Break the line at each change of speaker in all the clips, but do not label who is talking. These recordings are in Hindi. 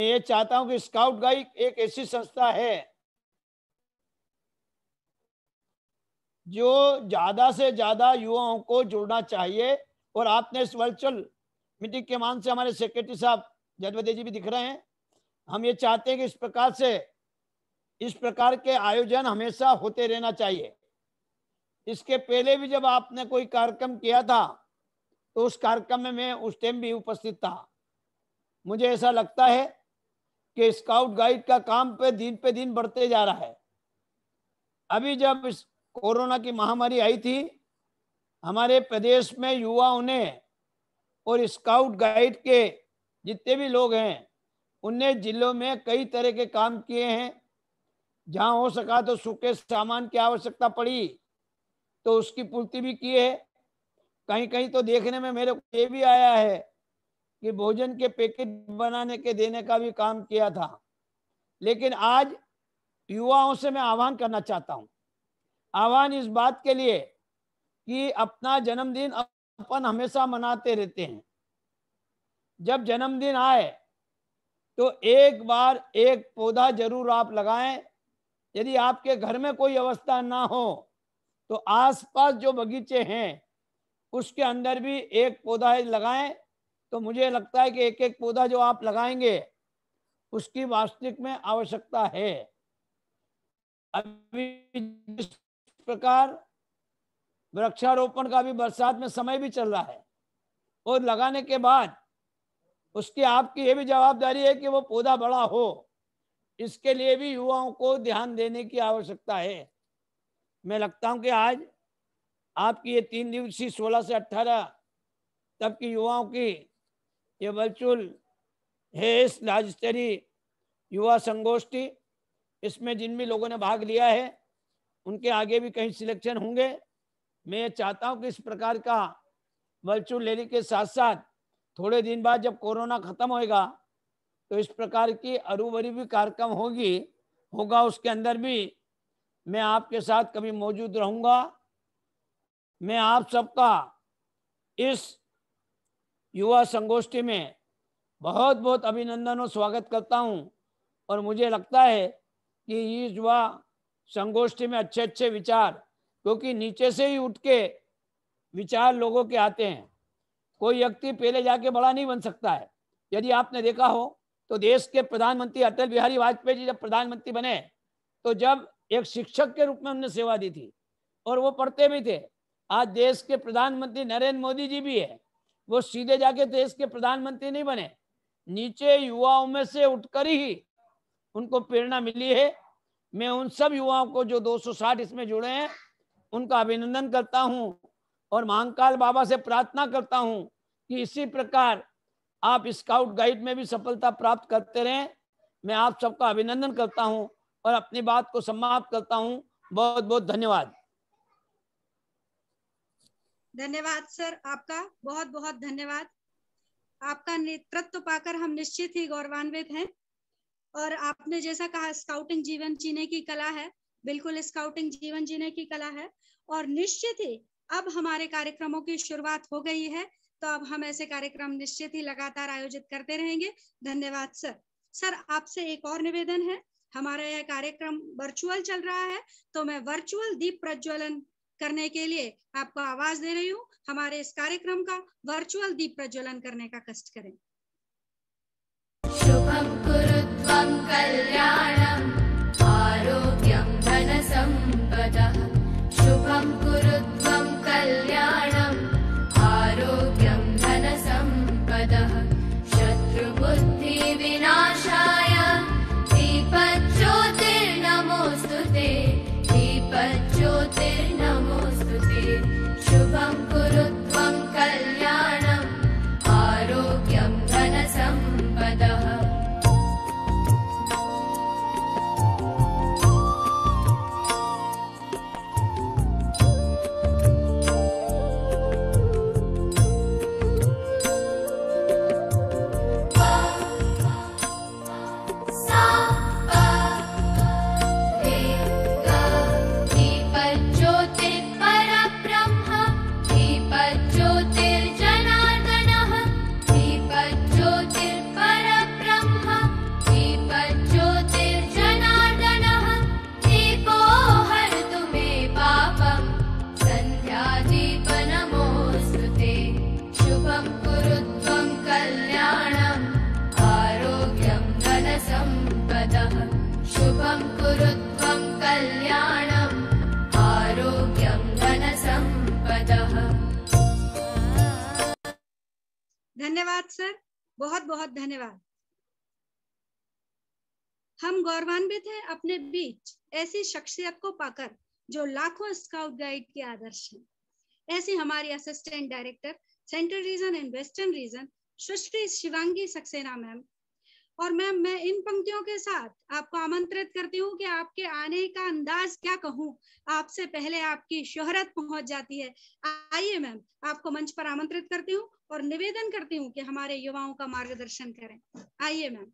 ये चाहता हूं कि स्काउट गाइड एक ऐसी संस्था है जो ज्यादा से ज्यादा युवाओं को जोड़ना चाहिए। और आपने इस वर्चुअल मीटिंग के मान से हमारे सेक्रेटरी साहब जदवदे जी भी दिख रहे हैं। हम ये चाहते हैं कि इस प्रकार के आयोजन हमेशा होते रहना चाहिए। इसके पहले भी जब आपने कोई कार्यक्रम किया था तो उस कार्यक्रम में मैं उस टाइम भी उपस्थित था। मुझे ऐसा लगता है कि स्काउट गाइड का काम पे दिन बढ़ते जा रहा है। अभी जब इस कोरोना की महामारी आई थी, हमारे प्रदेश में युवाओं ने और स्काउट गाइड के जितने भी लोग हैं उनने जिलों में कई तरह के काम किए हैं। जहां हो सका तो सूखे सामान की आवश्यकता पड़ी तो उसकी पूर्ति भी की है। कहीं कहीं तो देखने में मेरे को ये भी आया है कि भोजन के पैकेट बनाने के देने का भी काम किया था। लेकिन आज युवाओं से मैं आह्वान करना चाहता हूं, आह्वान इस बात के लिए कि अपना जन्मदिन अपन हमेशा मनाते रहते हैं। जब जन्मदिन आए तो एक बार एक पौधा जरूर आप लगाएं। यदि आपके घर में कोई अवस्था ना हो तो आसपास जो बगीचे हैं उसके अंदर भी एक पौधा लगाएं। तो मुझे लगता है कि एक एक पौधा जो आप लगाएंगे उसकी वास्तविक में आवश्यकता है। अभी जिस प्रकार वृक्षारोपण का भी बरसात में समय भी चल रहा है और लगाने के बाद उसकी आपकी ये भी जवाबदारी है कि वो पौधा बड़ा हो। इसके लिए भी युवाओं को ध्यान देने की आवश्यकता है। मैं लगता हूं कि आज आपकी ये 3 दिवसीय 16 से 18 तक की युवाओं की ये वर्चुअल है इस राज्य स्तरीय युवा संगोष्ठी, इसमें जिन भी लोगों ने भाग लिया है उनके आगे भी कहीं सिलेक्शन होंगे। मैं चाहता हूं कि इस प्रकार का वर्चुअल रैली के साथ साथ थोड़े दिन बाद जब कोरोना खत्म होएगा तो इस प्रकार की अरूबरी भी कार्यक्रम होगा। उसके अंदर भी मैं आपके साथ कभी मौजूद रहूंगा। मैं आप सबका इस युवा संगोष्ठी में बहुत बहुत अभिनंदन और स्वागत करता हूं। और मुझे लगता है कि इस युवा संगोष्ठी में अच्छे अच्छे विचार, क्योंकि नीचे से ही उठ के विचार लोगों के आते हैं। कोई व्यक्ति पहले जाके बड़ा नहीं बन सकता है। यदि आपने देखा हो तो देश के प्रधानमंत्री अटल बिहारी वाजपेयी जी जब प्रधानमंत्री बने तो जब एक शिक्षक के रूप में उन्होंने सेवा दी थी और वो पढ़ते भी थे। आज देश के प्रधानमंत्री नरेंद्र मोदी जी भी है, वो सीधे जाके देश के प्रधानमंत्री नहीं बने, नीचे युवाओं में से उठकर ही उनको प्रेरणा मिली है। मैं उन सब युवाओं को जो 260 इसमें जुड़े हैं उनका अभिनंदन करता हूं और महाकाल बाबा से प्रार्थना करता हूं कि इसी प्रकार आप स्काउट गाइड में भी सफलता प्राप्त करते रहें। मैं आप सबका अभिनंदन करता हूं और अपनी बात को समाप्त करता हूं। बहुत बहुत धन्यवाद।
धन्यवाद सर, आपका बहुत बहुत धन्यवाद। आपका नेतृत्व पाकर हम निश्चित ही गौरवान्वित हैं। और आपने जैसा कहा स्काउटिंग जीवन जीने की कला है, बिल्कुल स्काउटिंग जीवन जीने की कला है। और निश्चित ही अब हमारे कार्यक्रमों की शुरुआत हो गई है, तो अब हम ऐसे कार्यक्रम निश्चित ही लगातार आयोजित करते रहेंगे। धन्यवाद सर। सर आपसे एक और निवेदन है, हमारा यह कार्यक्रम वर्चुअल चल रहा है तो मैं वर्चुअल दीप प्रज्वलन करने के लिए आपको आवाज दे रही हूँ। हमारे इस कार्यक्रम का वर्चुअल दीप प्रज्वलन करने का कष्ट करें।
शुभं कुरुत्वं कल्याणं आरोग्यं धनसम्पदः। शुभं कुरुत्वं कल्याणं आरोग्यं धनसम्पदः। शत्रुबुद्धि विनाशाय दीपज्योतिर्नमोस्तुते, दीपज्योतिर्नमोस्तुते। शुभं कुरुत्वं कल्याणं आरोग्यं
धन्यवाद सर, बहुत बहुत धन्यवाद। हम गौरवान्वित हैं अपने बीच ऐसी शख्सियत को पाकर जो लाखों स्काउट गाइड के आदर्श हैं। ऐसी हमारी assistant director central region and western region Sushri Shivangi Saxena ma'am. और मैम, मैं इन पंक्तियों के साथ आपको आमंत्रित करती हूँ कि आपके आने का अंदाज क्या कहूँ, आपसे पहले आपकी शोहरत पहुंच जाती है। आइए मैम, आपको मंच पर आमंत्रित करती हूँ और निवेदन करती हूँ कि हमारे युवाओं का मार्गदर्शन करें। आइए मैम।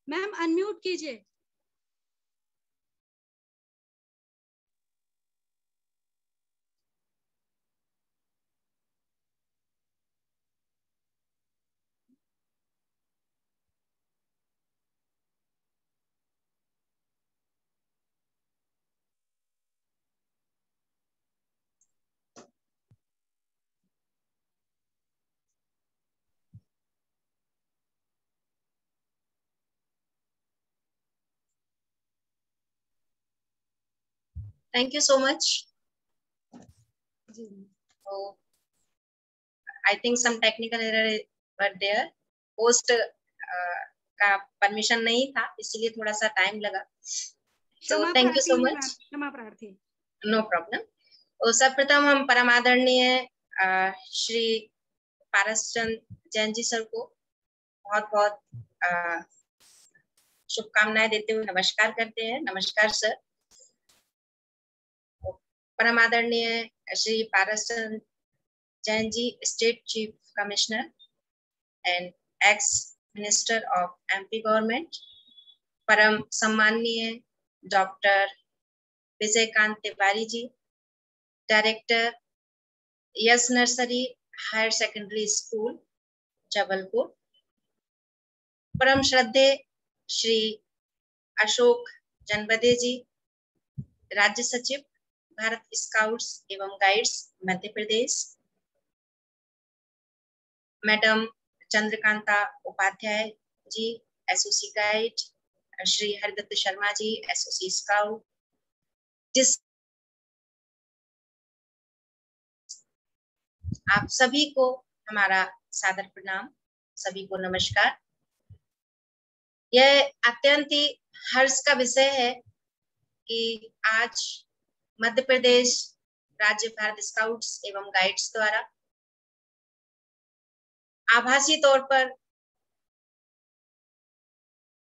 मैम अनम्यूट कीजिए।
Thank you so much. So, I think some technical error were there. Host का परमिशन नहीं था, इसलिए थोड़ा सा टाइम लगा. So thank you so much.
क्षमा प्रार्थी.
No problem. तो सर्वप्रथम हम परम आदरणीय श्री पारसचंद जैन जी सर को बहुत बहुत शुभकामनाएं देते हुए नमस्कार करते हैं. नमस्कार सर. परम आदरणीय Shri Paraschand Jain ji, state chief commissioner and ex minister of MP government. परम सम्माननीय doctor Vijaykant Tiwari ji, director Yash nursery higher secondary school Jabalpur. परम श्रद्धेय श्री अशोक जनबदे जी, राज्य सचिव भारत स्काउट्स एवं guides Madhya Pradesh. Madam Chandrakanta Upadhyay ji, SOC guide. Shri Hardatt Sharma ji, SOC scout. जिस आप सभी को हमारा सादर प्रणाम, सभी को नमस्कार. यह अत्यंत ही हर्ष का विषय है कि आज मध्य प्रदेश राज्य भारत स्काउट्स एवं गाइड्स द्वारा आभासी तौर पर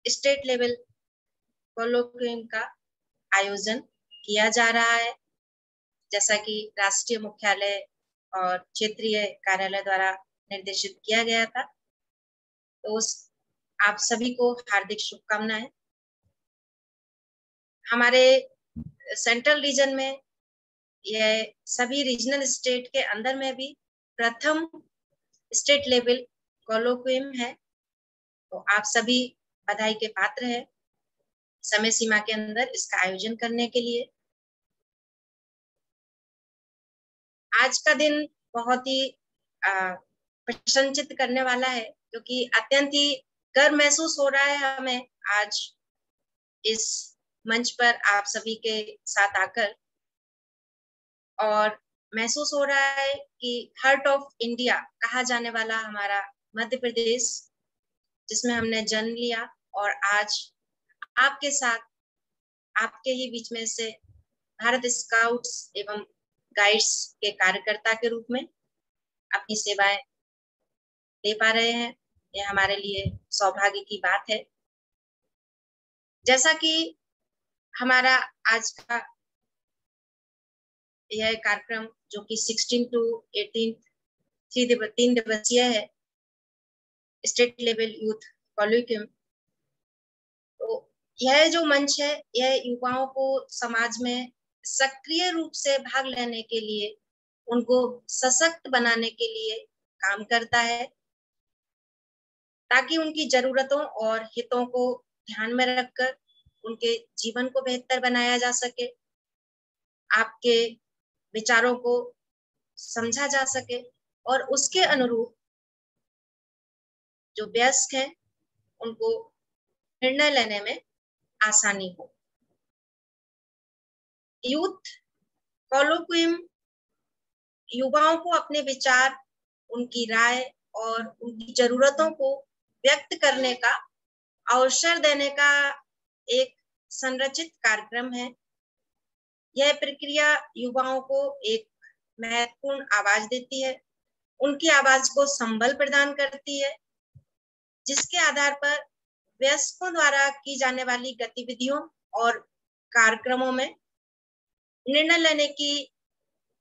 स्टेट लेवल कोलोक्वियम का आयोजन किया जा रहा है. जैसा कि राष्ट्रीय मुख्यालय और क्षेत्रीय कार्यालय द्वारा निर्देशित किया गया था. तो आप सभी को हार्दिक शुभकामनाएं. हमारे सेंट्रल रीजन में यह सभी रीजनल स्टेट के अंदर में भी प्रथम स्टेट लेवल कोलोक्वियम है. तो आप सभी बधाई के पात्र हैं समय सीमा के अंदर इसका आयोजन करने के लिए. आज का दिन बहुत ही प्रसन्नचित्त करने वाला है, क्योंकि अत्यंत ही गर्व महसूस हो रहा है हमें आज इस मंच पर आप सभी के साथ आकर. और महसूस हो रहा है कि हार्ट ऑफ इंडिया कहा जाने वाला हमारा मध्य प्रदेश, जिसमें हमने जन्म लिया, और आज आपके साथ आपके ही बीच में से भारत स्काउट्स एवं गाइड्स के कार्यकर्ता के रूप में अपनी सेवाएं दे पा रहे हैं. यह हमारे लिए सौभाग्य की बात है. जैसा कि हमारा आज का यह कार्यक्रम जो कि 16 to 18 3 दिवसीय है, स्टेट लेवल यूथ कोलोक्वियम. तो यह जो मंच है, यह युवाओं को समाज में सक्रिय रूप से भाग लेने के लिए, उनको सशक्त बनाने के लिए काम करता है, ताकि उनकी जरूरतों और हितों को ध्यान में रखकर उनके जीवन को बेहतर बनाया जा सके. आपके विचारों को समझा जा सके और उसके अनुरूप जो वयस्क हैं उनको निर्णय लेने में आसानी हो। यूथ कॉलोक्वियम युवाओं को अपने विचार, उनकी राय और उनकी जरूरतों को व्यक्त करने का अवसर देने का एक संरचित कार्यक्रम है। यह प्रक्रिया युवाओं को एक महत्वपूर्ण आवाज देती है, उनकी आवाज को संबल प्रदान करती है, जिसके आधार पर वयस्कों द्वारा की जाने वाली गतिविधियों और कार्यक्रमों में निर्णय लेने की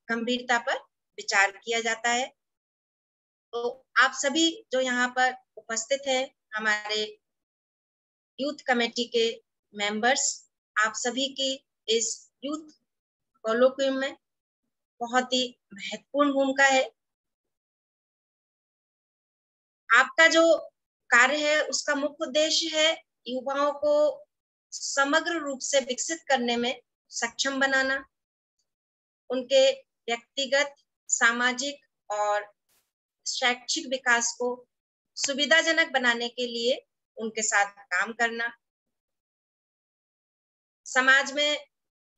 गंभीरता पर विचार किया जाता है। तो आप सभी जो यहाँ पर उपस्थित हैं, हमारे यूथ कमेटी के मेंबर्स, आप सभी की इस यूथ कॉलोक्वियम में बहुत ही महत्वपूर्ण भूमिका है। आपका जो कार्य है उसका मुख्य उद्देश्य है युवाओं को समग्र रूप से विकसित करने में सक्षम बनाना, उनके व्यक्तिगत, सामाजिक और शैक्षिक विकास को सुविधाजनक बनाने के लिए उनके साथ काम करना, समाज में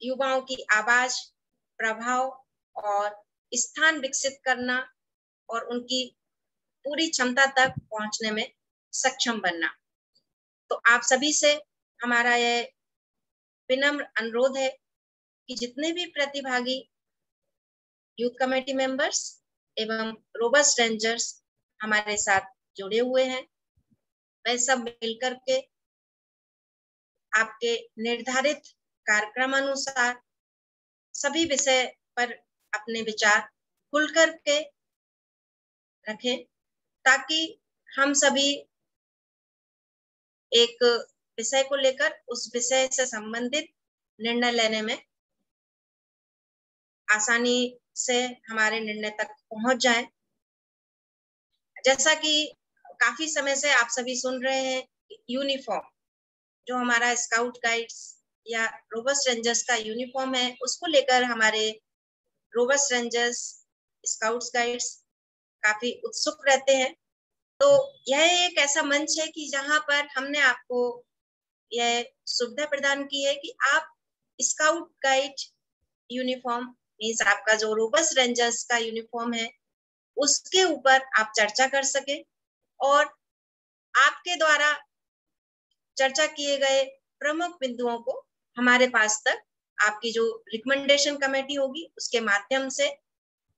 युवाओं की आवाज, प्रभाव और स्थान विकसित करना और उनकी पूरी क्षमता तक पहुंचने में सक्षम बनना। तो आप सभी से हमारा यह विनम्र अनुरोध है कि जितने भी प्रतिभागी यूथ कमेटी मेंबर्स एवं रोबस्ट रेंजर्स हमारे साथ जुड़े हुए हैं, वह सब मिलकर के आपके निर्धारित कार्यक्रम अनुसार सभी विषय पर अपने विचार खुल करके रखें, ताकि हम सभी एक विषय को लेकर उस विषय से संबंधित निर्णय लेने में आसानी से हमारे निर्णय तक पहुंच जाएं। जैसा कि काफी समय से आप सभी सुन रहे हैं, यूनिफॉर्म जो हमारा स्काउट गाइड्स या रोबस्ट रेंजर्स का यूनिफॉर्म है, उसको लेकर हमारे रोबस्ट रेंजर्स, स्काउट्स गाइड्स काफी उत्सुक रहते हैं। तो यह एक ऐसा मंच है कि जहां पर हमने आपको यह सुविधा प्रदान की है कि आप स्काउट गाइड यूनिफॉर्म मीन्स आपका जो रोबस्ट रेंजर्स का यूनिफॉर्म है उसके ऊपर आप चर्चा कर सके और आपके द्वारा चर्चा किए गए प्रमुख बिंदुओं को हमारे पास तक आपकी जो रिकमेंडेशन कमेटी होगी उसके माध्यम से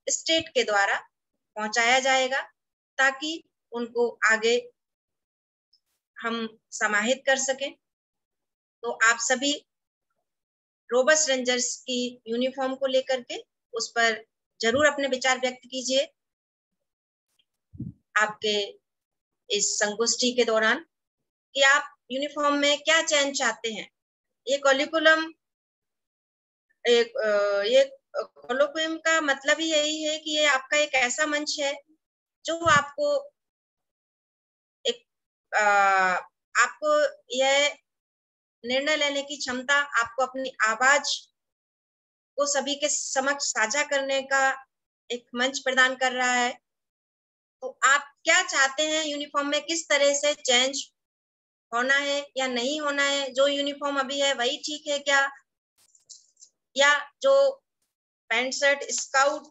स्टेट के द्वारा पहुंचाया जाएगा, ताकि उनको आगे हम समाहित कर सकें। तो आप सभी रोबस्ट रेंजर्स की यूनिफॉर्म को लेकर के उस पर जरूर अपने विचार व्यक्त कीजिए आपके इस संगोष्ठी के दौरान, कि आप यूनिफॉर्म में क्या चेंज चाहते हैं। ये कॉलिकुलम ये कॉलोक्वियम का मतलब ही यही है कि ये आपका एक ऐसा मंच है जो आपको एक आपको यह निर्णय लेने की क्षमता, आपको अपनी आवाज को सभी के समक्ष साझा करने का एक मंच प्रदान कर रहा है। तो आप क्या चाहते हैं यूनिफॉर्म में, किस तरह से चेंज होना है या नहीं होना है, जो यूनिफॉर्म अभी है वही ठीक है क्या, या जो पैंट शर्ट स्काउट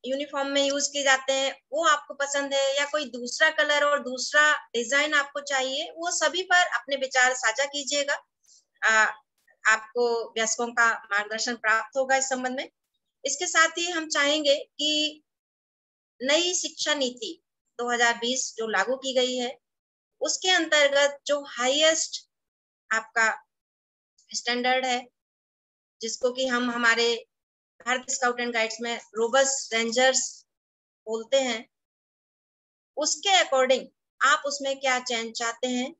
यूनिफॉर्म में यूज किए जाते हैं वो आपको पसंद है, या कोई दूसरा कलर और दूसरा डिजाइन आपको चाहिए, वो सभी पर अपने विचार साझा कीजिएगा। आपको वयस्कों का मार्गदर्शन प्राप्त होगा इस संबंध में। इसके साथ ही हम चाहेंगे कि नई शिक्षा नीति 2020 जो लागू की गई है उसके अंतर्गत जो हाईएस्ट आपका स्टैंडर्ड है, जिसको कि हम हमारे भारत स्काउट एंड गाइड्स में रोबस्ट रेंजर्स बोलते हैं, उसके अकॉर्डिंग आप उसमें क्या चेंज चाहते हैं,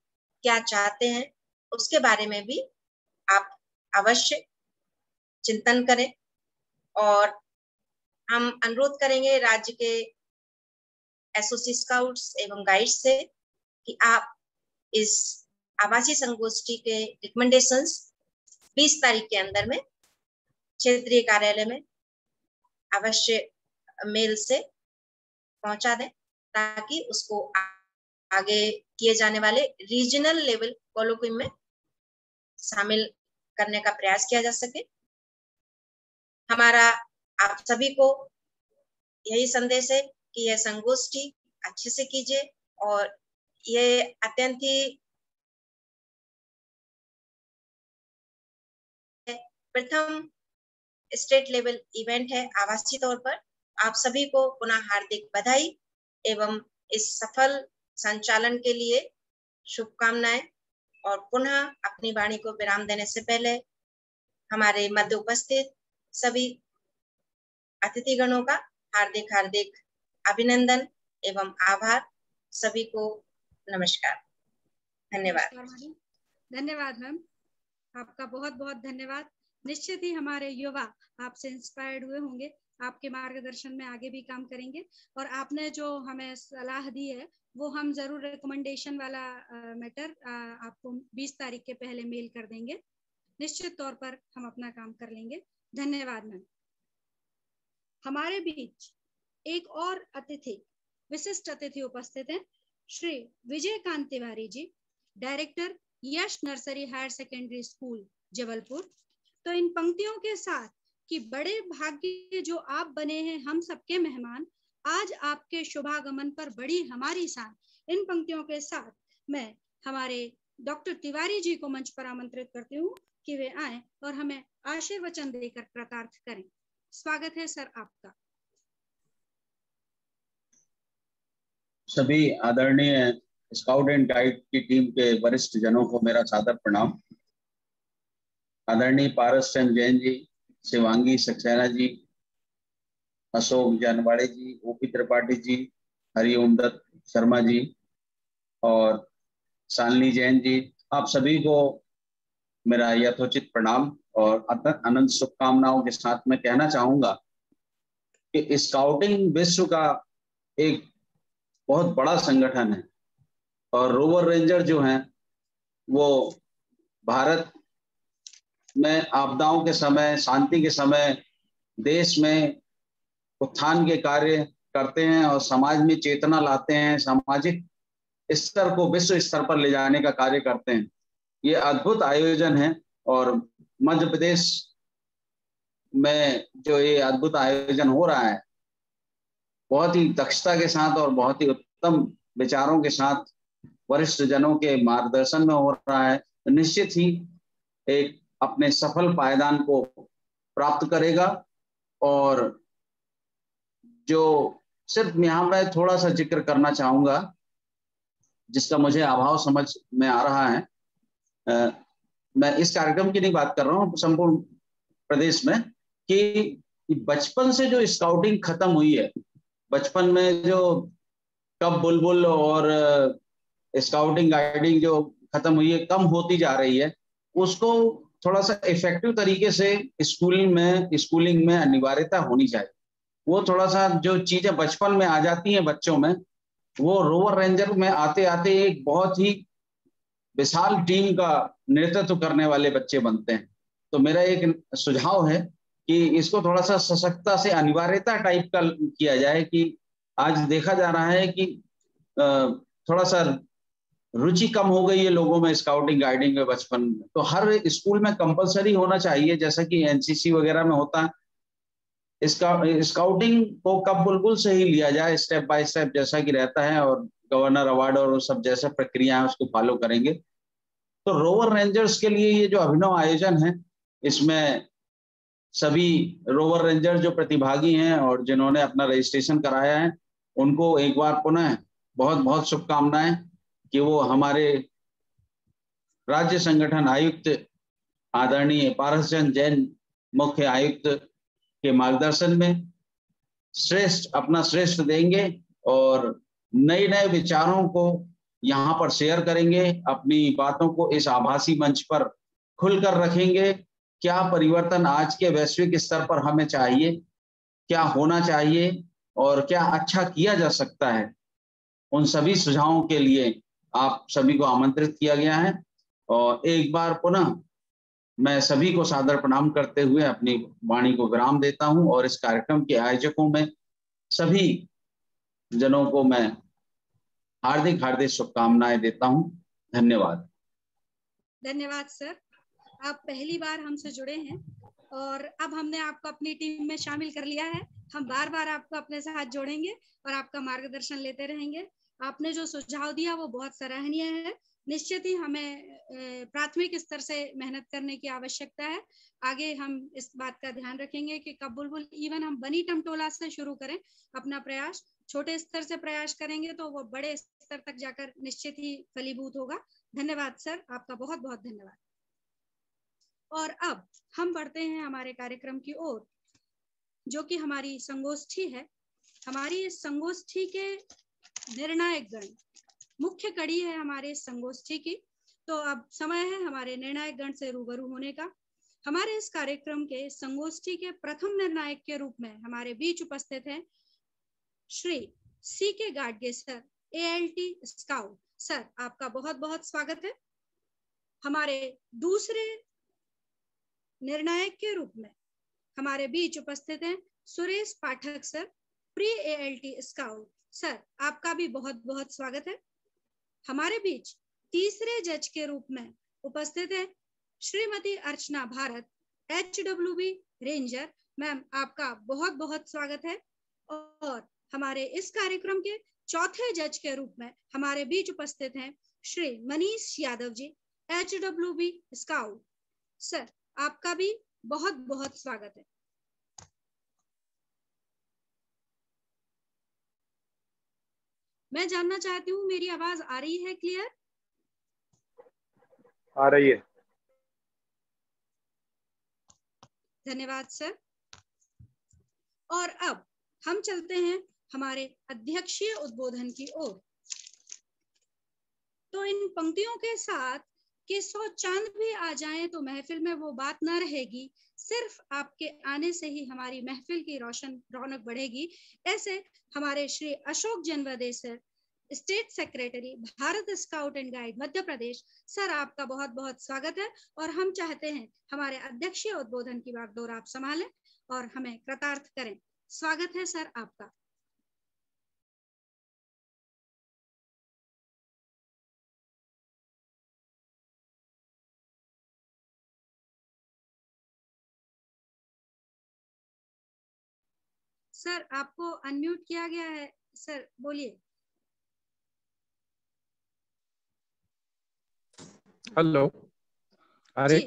क्या चाहते हैं, उसके बारे में भी आप अवश्य चिंतन करें। और हम अनुरोध करेंगे राज्य के एसओसी स्काउट्स एवं गाइड्स से कि आप इस आवासीय संगोष्ठी के रिकमेंडेशंस 20 तारीख के अंदर में क्षेत्रीय कार्यालय में अवश्य मेल से पहुंचा दें, ताकि उसको आगे किए जाने वाले रीजनल लेवल कोलोक्वियम में शामिल करने का प्रयास किया जा सके। हमारा आप सभी को यही संदेश है कि यह संगोष्ठी अच्छे से कीजिए, और ये अत्यंत ही प्रथम स्टेट लेवल इवेंट है आवासीय तौर पर। आप सभी को पुनः हार्दिक बधाई एवं इस सफल संचालन के लिए शुभकामनाएं। और पुनः अपनी वाणी को विराम देने से पहले हमारे मध्य उपस्थित सभी अतिथिगणों का हार्दिक हार्दिक अभिनंदन एवं आभार। सभी को नमस्कार, धन्यवाद।
धन्यवाद मैम, आपका बहुत बहुत धन्यवाद। निश्चित ही हमारे युवा आपसे इंस्पायर्ड हुए होंगे, आपके मार्गदर्शन में आगे भी काम करेंगे, और आपने जो हमें सलाह दी है वो हम जरूर रिकमेंडेशन वाला मैटर आपको 20 तारीख के पहले मेल कर देंगे। निश्चित तौर पर हम अपना काम कर लेंगे। धन्यवाद मैम। हमारे बीच एक और अतिथि, विशिष्ट अतिथि उपस्थित हैं, Shri Vijaykant Tiwari ji, director Yash nursery higher secondary school Jabalpur. तो इन पंक्तियों के साथ कि बड़े भाग्य जो आप बने हैं हम सबके मेहमान, आज आपके शुभागमन पर बड़ी हमारी शान, इन पंक्तियों के साथ मैं हमारे डॉक्टर तिवारी जी को मंच पर आमंत्रित करती हूँ कि वे आए और हमें आशीर्वचन देकर कृतार्थ करें। स्वागत है सर आपका।
सभी आदरणीय स्काउट एंड गाइड की टीम के वरिष्ठ जनों को मेरा सादर प्रणाम। आदरणीय पारस चंद जैन जी, शिवांगी सक्सेना जी, अशोक जानवाड़े जी, ओपी त्रिपाठी जी, हरिओम दत्त शर्मा जी और शालिनी जैन जी, आप सभी को मेरा यथोचित प्रणाम और अनंत शुभकामनाओं के साथ मैं कहना चाहूंगा कि स्काउटिंग विश्व का एक बहुत बड़ा संगठन है, और रोवर रेंजर जो हैं वो भारत में आपदाओं के समय, शांति के समय देश में उत्थान के कार्य करते हैं और समाज में चेतना लाते हैं, सामाजिक स्तर को विश्व स्तर पर ले जाने का कार्य करते हैं। ये अद्भुत आयोजन है, और मध्य प्रदेश में जो ये अद्भुत आयोजन हो रहा है बहुत ही दक्षता के साथ और बहुत ही उत्तम विचारों के साथ वरिष्ठ जनों के मार्गदर्शन में हो रहा है, निश्चित ही एक अपने सफल पायदान को प्राप्त करेगा। और जो सिर्फ यहाँ मैं थोड़ा सा जिक्र करना चाहूंगा जिसका मुझे अभाव समझ में आ रहा है, मैं इस कार्यक्रम की नहीं बात कर रहा हूँ, संपूर्ण प्रदेश में, कि बचपन से जो स्काउटिंग खत्म हुई है, बचपन में जो कब बुलबुल और स्काउटिंग गाइडिंग जो खत्म हुई है, कम होती जा रही है, उसको थोड़ा सा इफेक्टिव तरीके से स्कूलिंग में अनिवार्यता होनी चाहिए। वो थोड़ा सा जो चीजें बचपन में आ जाती हैं बच्चों में, वो रोवर रेंजर में आते आते एक बहुत ही विशाल टीम का नेतृत्व करने वाले बच्चे बनते हैं। तो मेरा एक सुझाव है कि इसको थोड़ा सा सशक्तता से अनिवार्यता टाइप का किया जाए, कि आज देखा जा रहा है कि थोड़ा सा रुचि कम हो गई है लोगों में स्काउटिंग गाइडिंग में बचपन में। तो हर स्कूल में कंपलसरी होना चाहिए, जैसा कि एनसीसी वगैरह में होता है। स्काउटिंग को कब बुलबुल से ही लिया जाए, स्टेप बाय स्टेप जैसा कि रहता है, और गवर्नर अवार्ड और सब जैसे प्रक्रिया है उसको फॉलो करेंगे। तो रोवर रेंजर्स के लिए ये जो अभिनव आयोजन है, इसमें सभी रोवर रेंजर जो प्रतिभागी हैं और जिन्होंने अपना रजिस्ट्रेशन कराया है, उनको एक बार पुनः बहुत बहुत शुभकामनाएं कि वो हमारे राज्य संगठन आयुक्त आदरणीय पारस चंद जैन मुख्य आयुक्त के मार्गदर्शन में अपना श्रेष्ठ देंगे और नए नए विचारों को यहाँ पर शेयर करेंगे, अपनी बातों को इस आभासी मंच पर खुलकर रखेंगे। क्या परिवर्तन आज के वैश्विक स्तर पर हमें चाहिए, क्या होना चाहिए और क्या अच्छा किया जा सकता है, उन सभी सुझावों के लिए आप सभी को आमंत्रित किया गया है। और एक बार पुनः मैं सभी को सादर प्रणाम करते हुए अपनी वाणी को विराम देता हूं और इस कार्यक्रम के आयोजकों में सभी जनों को मैं हार्दिक हार्दिक शुभकामनाएं देता हूं। धन्यवाद।
धन्यवाद सर, आप पहली बार हमसे जुड़े हैं और अब हमने आपको अपनी टीम में शामिल कर लिया है। हम बार बार आपको अपने साथ जोड़ेंगे और आपका मार्गदर्शन लेते रहेंगे। आपने जो सुझाव दिया वो बहुत सराहनीय है। निश्चित ही हमें प्राथमिक स्तर से मेहनत करने की आवश्यकता है। आगे हम इस बात का ध्यान रखेंगे कि कब बुलबुल इवन हम बनी टमटोला से शुरू करें अपना प्रयास। छोटे स्तर से प्रयास करेंगे तो वो बड़े स्तर तक जाकर निश्चित ही फलीभूत होगा। धन्यवाद सर, आपका बहुत बहुत धन्यवाद। और अब हम बढ़ते हैं हमारे कार्यक्रम की ओर, जो कि हमारी संगोष्ठी है। हमारी इस संगोष्ठी के निर्णायक गण मुख्य कड़ी है हमारे इस संगोष्ठी की। तो अब समय है हमारे निर्णायक गण से रूबरू होने का। हमारे इस कार्यक्रम के संगोष्ठी के प्रथम निर्णायक के रूप में हमारे बीच उपस्थित हैं Shri C.K. Gadge sir, ALT scout. Sir, आपका बहुत बहुत स्वागत है। हमारे दूसरे निर्णायक के रूप में हमारे बीच उपस्थित हैं Suresh Pathak sir, pre ALT scout. Sir, आपका भी बहुत बहुत स्वागत है। हमारे बीच तीसरे जज के रूप में उपस्थित है श्रीमती अर्चना भारत, HWB रेंजर। मैम, आपका बहुत बहुत स्वागत है। और हमारे इस कार्यक्रम के चौथे जज के रूप में हमारे बीच उपस्थित हैं Shri Manish Yadav ji, HWB scout. Sir, आपका भी बहुत बहुत स्वागत है। मैं जानना चाहती हूँ, मेरी आवाज आ रही है क्लियर?
आ रही है।
धन्यवाद सर। और अब हम चलते हैं हमारे अध्यक्षीय उद्बोधन की ओर। तो इन पंक्तियों के साथ कि 100 चांद भी आ जाएं तो महफिल में वो बात ना रहेगी, सिर्फ आपके आने से ही हमारी महफिल की रौनक बढ़ेगी, ऐसे हमारे Shri Ashok Janvade sir, state secretary, Bharat scout and guide Madhya Pradesh. Sir, आपका बहुत बहुत स्वागत है और हम चाहते हैं हमारे अध्यक्षीय उद्बोधन की बागडोर आप संभालें और हमें कृतार्थ करें। स्वागत है सर आपका। सर, आपको अनम्यूट किया गया है। सर, बोलिए।
हेलो, अरे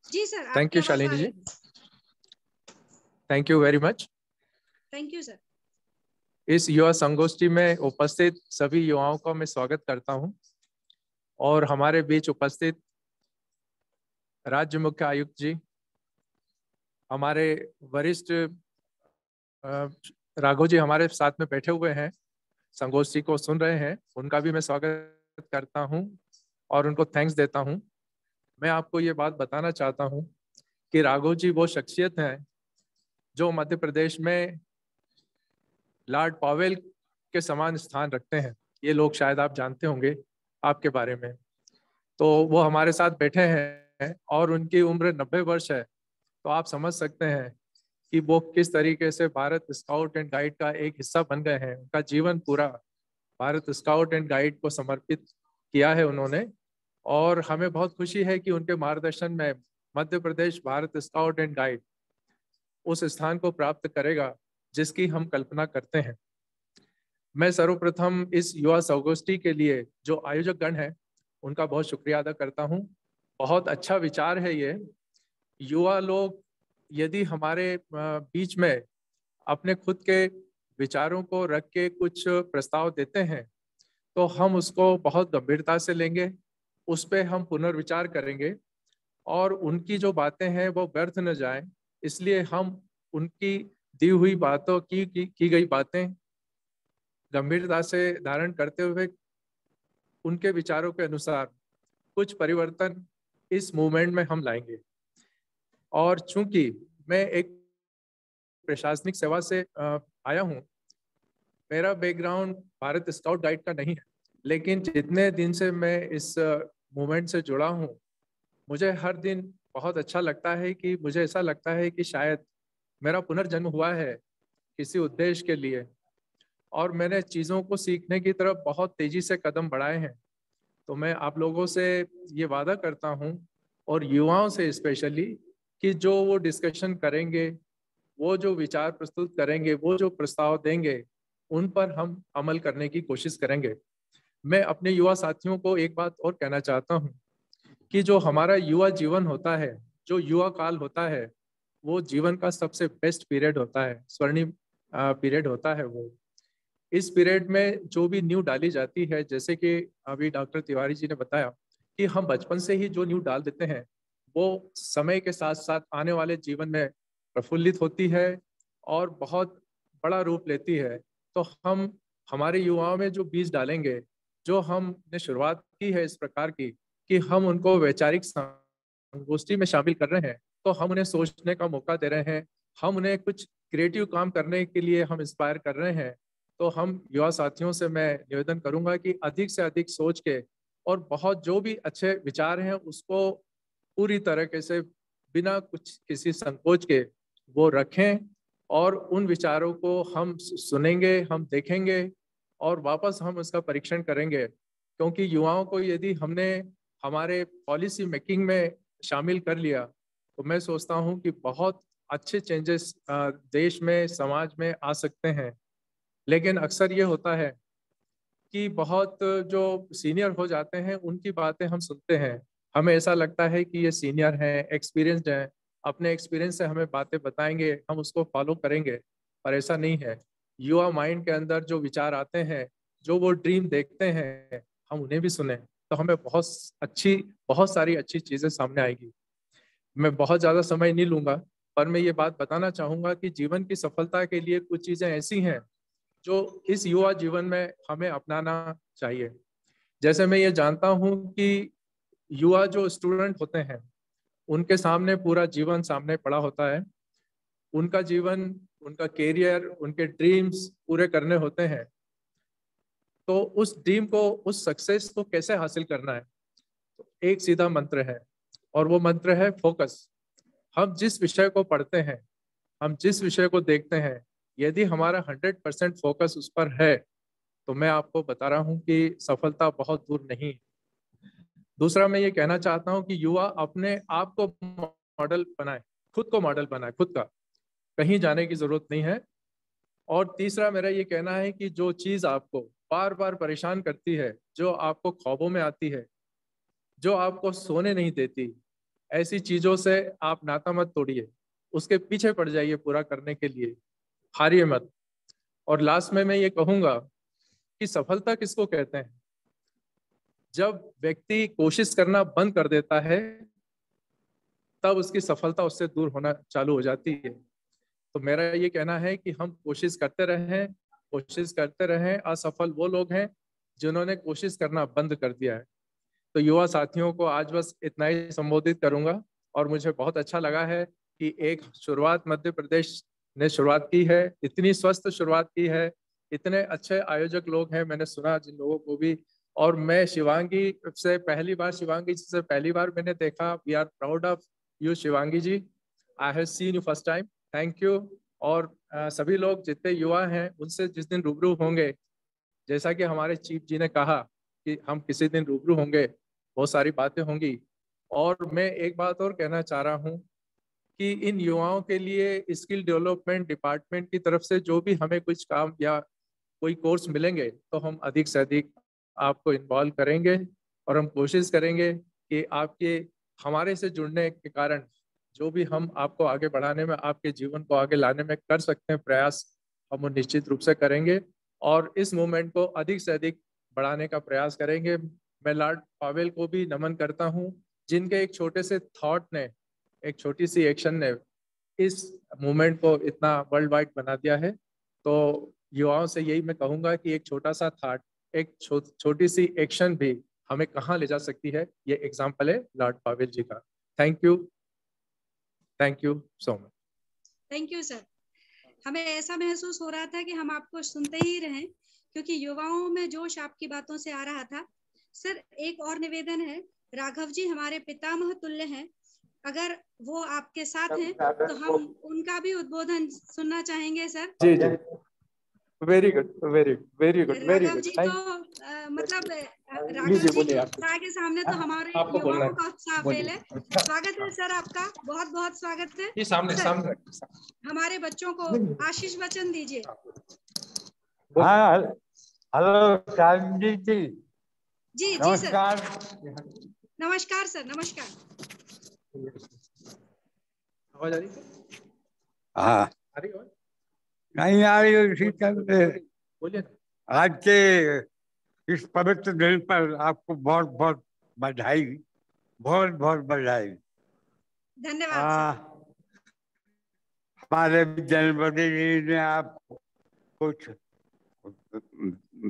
जी sir,
thank you Shalini ji, thank you very much.
Thank you sir.
इस युवा संगोष्ठी में उपस्थित सभी युवाओं का मैं स्वागत करता हूं और हमारे बीच उपस्थित राज्य मुख्य आयुक्त जी, हमारे वरिष्ठ राघव जी हमारे साथ में बैठे हुए हैं, संगोष्ठी को सुन रहे हैं, उनका भी मैं स्वागत करता हूं और उनको थैंक्स देता हूं। मैं आपको ये बात बताना चाहता हूं कि राघव जी वो शख्सियत हैं जो मध्य प्रदेश में लॉर्ड पावेल के समान स्थान रखते हैं। ये लोग शायद आप जानते होंगे आपके बारे में। तो वो हमारे साथ बैठे हैं और उनकी उम्र 90 वर्ष है। तो आप समझ सकते हैं कि वो किस तरीके से भारत स्काउट एंड गाइड का एक हिस्सा बन गए हैं। उनका जीवन पूरा भारत स्काउट एंड गाइड को समर्पित किया है उन्होंने और हमें बहुत खुशी है कि उनके मार्गदर्शन में Madhya Pradesh Bharat scout and guide उस स्थान को प्राप्त करेगा जिसकी हम कल्पना करते हैं। मैं सर्वप्रथम इस युवा संगोष्ठी के लिए जो आयोजक गण है उनका बहुत शुक्रिया अदा करता हूं। बहुत अच्छा विचार है ये। युवा लोग यदि हमारे बीच में अपने खुद के विचारों को रख के कुछ प्रस्ताव देते हैं तो हम उसको बहुत गंभीरता से लेंगे, उस पर हम पुनर्विचार करेंगे और उनकी जो बातें हैं वो व्यर्थ न जाएं, इसलिए हम उनकी दी हुई बातों की गई बातें गंभीरता से धारण करते हुए उनके विचारों के अनुसार कुछ परिवर्तन इस मूवमेंट में हम लाएंगे। और चूंकि मैं एक प्रशासनिक सेवा से आया हूं, मेरा बैकग्राउंड भारत स्काउट गाइड का नहीं है, लेकिन जितने दिन से मैं इस मूवमेंट से जुड़ा हूं, मुझे हर दिन बहुत अच्छा लगता है कि मुझे ऐसा लगता है कि शायद मेरा पुनर्जन्म हुआ है किसी उद्देश्य के लिए, और मैंने चीज़ों को सीखने की तरफ बहुत तेजी से कदम बढ़ाए हैं। तो मैं आप लोगों से ये वादा करता हूँ, और युवाओं से स्पेशली, कि जो वो डिस्कशन करेंगे, वो जो विचार प्रस्तुत करेंगे, वो जो प्रस्ताव देंगे, उन पर हम अमल करने की कोशिश करेंगे। मैं अपने युवा साथियों को एक बात और कहना चाहता हूँ कि जो हमारा युवा जीवन होता है, जो युवा काल होता है, वो जीवन का सबसे बेस्ट पीरियड होता है, स्वर्णिम पीरियड होता है वो। इस पीरियड में जो भी नींव डाली जाती है, जैसे कि अभी डॉक्टर तिवारी जी ने बताया कि हम बचपन से ही जो नींव डाल देते हैं, वो समय के साथ साथ आने वाले जीवन में प्रफुल्लित होती है और बहुत बड़ा रूप लेती है। तो हम हमारे युवाओं में जो बीज डालेंगे, जो हमने शुरुआत की है इस प्रकार की कि हम उनको वैचारिक संगोष्ठी में शामिल कर रहे हैं, तो हम उन्हें सोचने का मौका दे रहे हैं, हम उन्हें कुछ क्रिएटिव काम करने के लिए हम इंस्पायर कर रहे हैं। तो हम युवा साथियों से मैं निवेदन करूंगा कि अधिक से अधिक सोच के, और बहुत जो भी अच्छे विचार हैं उसको पूरी तरीके से बिना कुछ किसी संकोच के वो रखें, और उन विचारों को हम सुनेंगे, हम देखेंगे, और वापस हम उसका परीक्षण करेंगे। क्योंकि युवाओं को यदि हमने हमारे पॉलिसी मेकिंग में शामिल कर लिया, तो मैं सोचता हूं कि बहुत अच्छे चेंजेस देश में, समाज में आ सकते हैं। लेकिन अक्सर ये होता है कि बहुत जो सीनियर हो जाते हैं उनकी बातें हम सुनते हैं, हमें ऐसा लगता है कि ये सीनियर हैं, एक्सपीरियंस्ड हैं, अपने एक्सपीरियंस से हमें बातें बताएंगे, हम उसको फॉलो करेंगे। पर ऐसा नहीं है। युवा माइंड के अंदर जो विचार आते हैं, जो वो ड्रीम देखते हैं, हम उन्हें भी सुने, तो हमें बहुत सारी अच्छी चीजें सामने आएगी। मैं बहुत ज्यादा समय नहीं लूंगा, पर मैं ये बात बताना चाहूंगा कि जीवन की सफलता के लिए कुछ चीजें ऐसी हैं जो इस युवा जीवन में हमें अपनाना चाहिए। जैसे मैं ये जानता हूं कि युवा जो स्टूडेंट होते हैं, उनके सामने पूरा जीवन सामने पड़ा होता है। उनका जीवन, उनका कैरियर, उनके ड्रीम्स पूरे करने होते हैं। तो उस ड्रीम को, उस सक्सेस को कैसे हासिल करना है, तो एक सीधा मंत्र है, और वो मंत्र है फोकस। हम जिस विषय को पढ़ते हैं, हम जिस विषय को देखते हैं, यदि हमारा 100% फोकस उस पर है, तो मैं आपको बता रहा हूं कि सफलता बहुत दूर नहीं। दूसरा, मैं ये कहना चाहता हूं कि युवा अपने आप को मॉडल बनाए, खुद को मॉडल बनाए, खुद का, कहीं जाने की जरूरत नहीं है। और तीसरा मेरा ये कहना है कि जो चीज आपको बार बार परेशान करती है, जो आपको ख्वाबों में आती है, जो आपको सोने नहीं देती, ऐसी चीजों से आप नाता मत तोड़िए, उसके पीछे पड़ जाइए पूरा करने के लिए, हारिए मत। और लास्ट में मैं ये कहूंगा कि सफलता किसको कहते हैं? जब व्यक्ति कोशिश करना बंद कर देता है, तब उसकी सफलता उससे दूर होना चालू हो जाती है। तो मेरा ये कहना है कि हम कोशिश करते रहें, कोशिश करते रहें। असफल वो लोग हैं जिन्होंने कोशिश करना बंद कर दिया है। तो युवा साथियों को आज बस इतना ही संबोधित करूंगा, और मुझे बहुत अच्छा लगा है कि एक शुरुआत मध्य प्रदेश ने शुरुआत की है, इतनी स्वस्थ शुरुआत की है, इतने अच्छे आयोजक लोग हैं, मैंने सुना जिन लोगों को भी। और मैं शिवांगी से पहली बार मैंने देखा। We are proud of you Shivangi ji, I have seen you first time, thank you. और सभी लोग जितने युवा हैं उनसे जिस दिन रूबरू होंगे, जैसा कि हमारे चीफ जी ने कहा कि हम किसी दिन रूबरू होंगे, बहुत सारी बातें होंगी। और मैं एक बात और कहना चाह रहा हूँ कि इन युवाओं के लिए स्किल डेवलपमेंट डिपार्टमेंट की तरफ से जो भी हमें कुछ काम या कोई कोर्स मिलेंगे, तो हम अधिक से अधिक आपको इन्वॉल्व करेंगे, और हम कोशिश करेंगे कि आपके हमारे से जुड़ने के कारण जो भी हम आपको आगे बढ़ाने में, आपके जीवन को आगे लाने में कर सकते हैं प्रयास, हम वो निश्चित रूप से करेंगे, और इस मूवमेंट को अधिक से अधिक बढ़ाने का प्रयास करेंगे। मैं लॉर्ड पावेल को भी नमन करता हूँ, जिनके एक छोटे से थॉट ने, एक छोटी सी एक्शन ने इस मूवमेंट को इतना वर्ल्ड वाइड बना दिया है। तो युवाओं से यही मैं कहूंगा कि एक छोटा सा थॉट, एक छोटी सी एक्शन भी हमें कहाँ ले जा सकती है, ये एग्जाम्पल है लॉर्ड पावेल जी का। Thank you so much.
Thank you sir. हमें ऐसा महसूस हो रहा था कि हम आपको सुनते ही रहें, क्योंकि युवाओं में जोश आपकी बातों से आ रहा था। सर, एक और निवेदन है, राघव जी हमारे पितामह तुल्य हैं, अगर वो आपके साथ हैं तो हम उनका भी उद्बोधन सुनना चाहेंगे सर।
जी जी, very good very good very good very
Raghav
good.
जी तो मतलब राघव
लीजिए,
जी
बोलिए
के
आप।
उत्साह के सामने तो हमारे
आपको बोलना
युवाओं
है,
का उत्साह
बोलिए।
फेल है। स्वागत है सर आपका, बहुत बहुत स्वागत है।
ये सामने
सर,
सामने रखिए।
हमारे बच्चों को आशीष वचन दीजिए।
हाँ, हेलो शालिनी जी।
जी जी सर,
नमस्कार।
नमस्कार सर, नमस्कार।
आवाज आ रही है?
हाँ,
आ रही है आवाज?
नहीं आ रही उसी चलते
बोलिए ना।
आज के इस पवित्र दिन पर आपको बहुत बहुत बधाई, बहुत बहुत बधाई।
धन्यवाद सर।
हमारे जन्मदिन जी ने आपको कुछ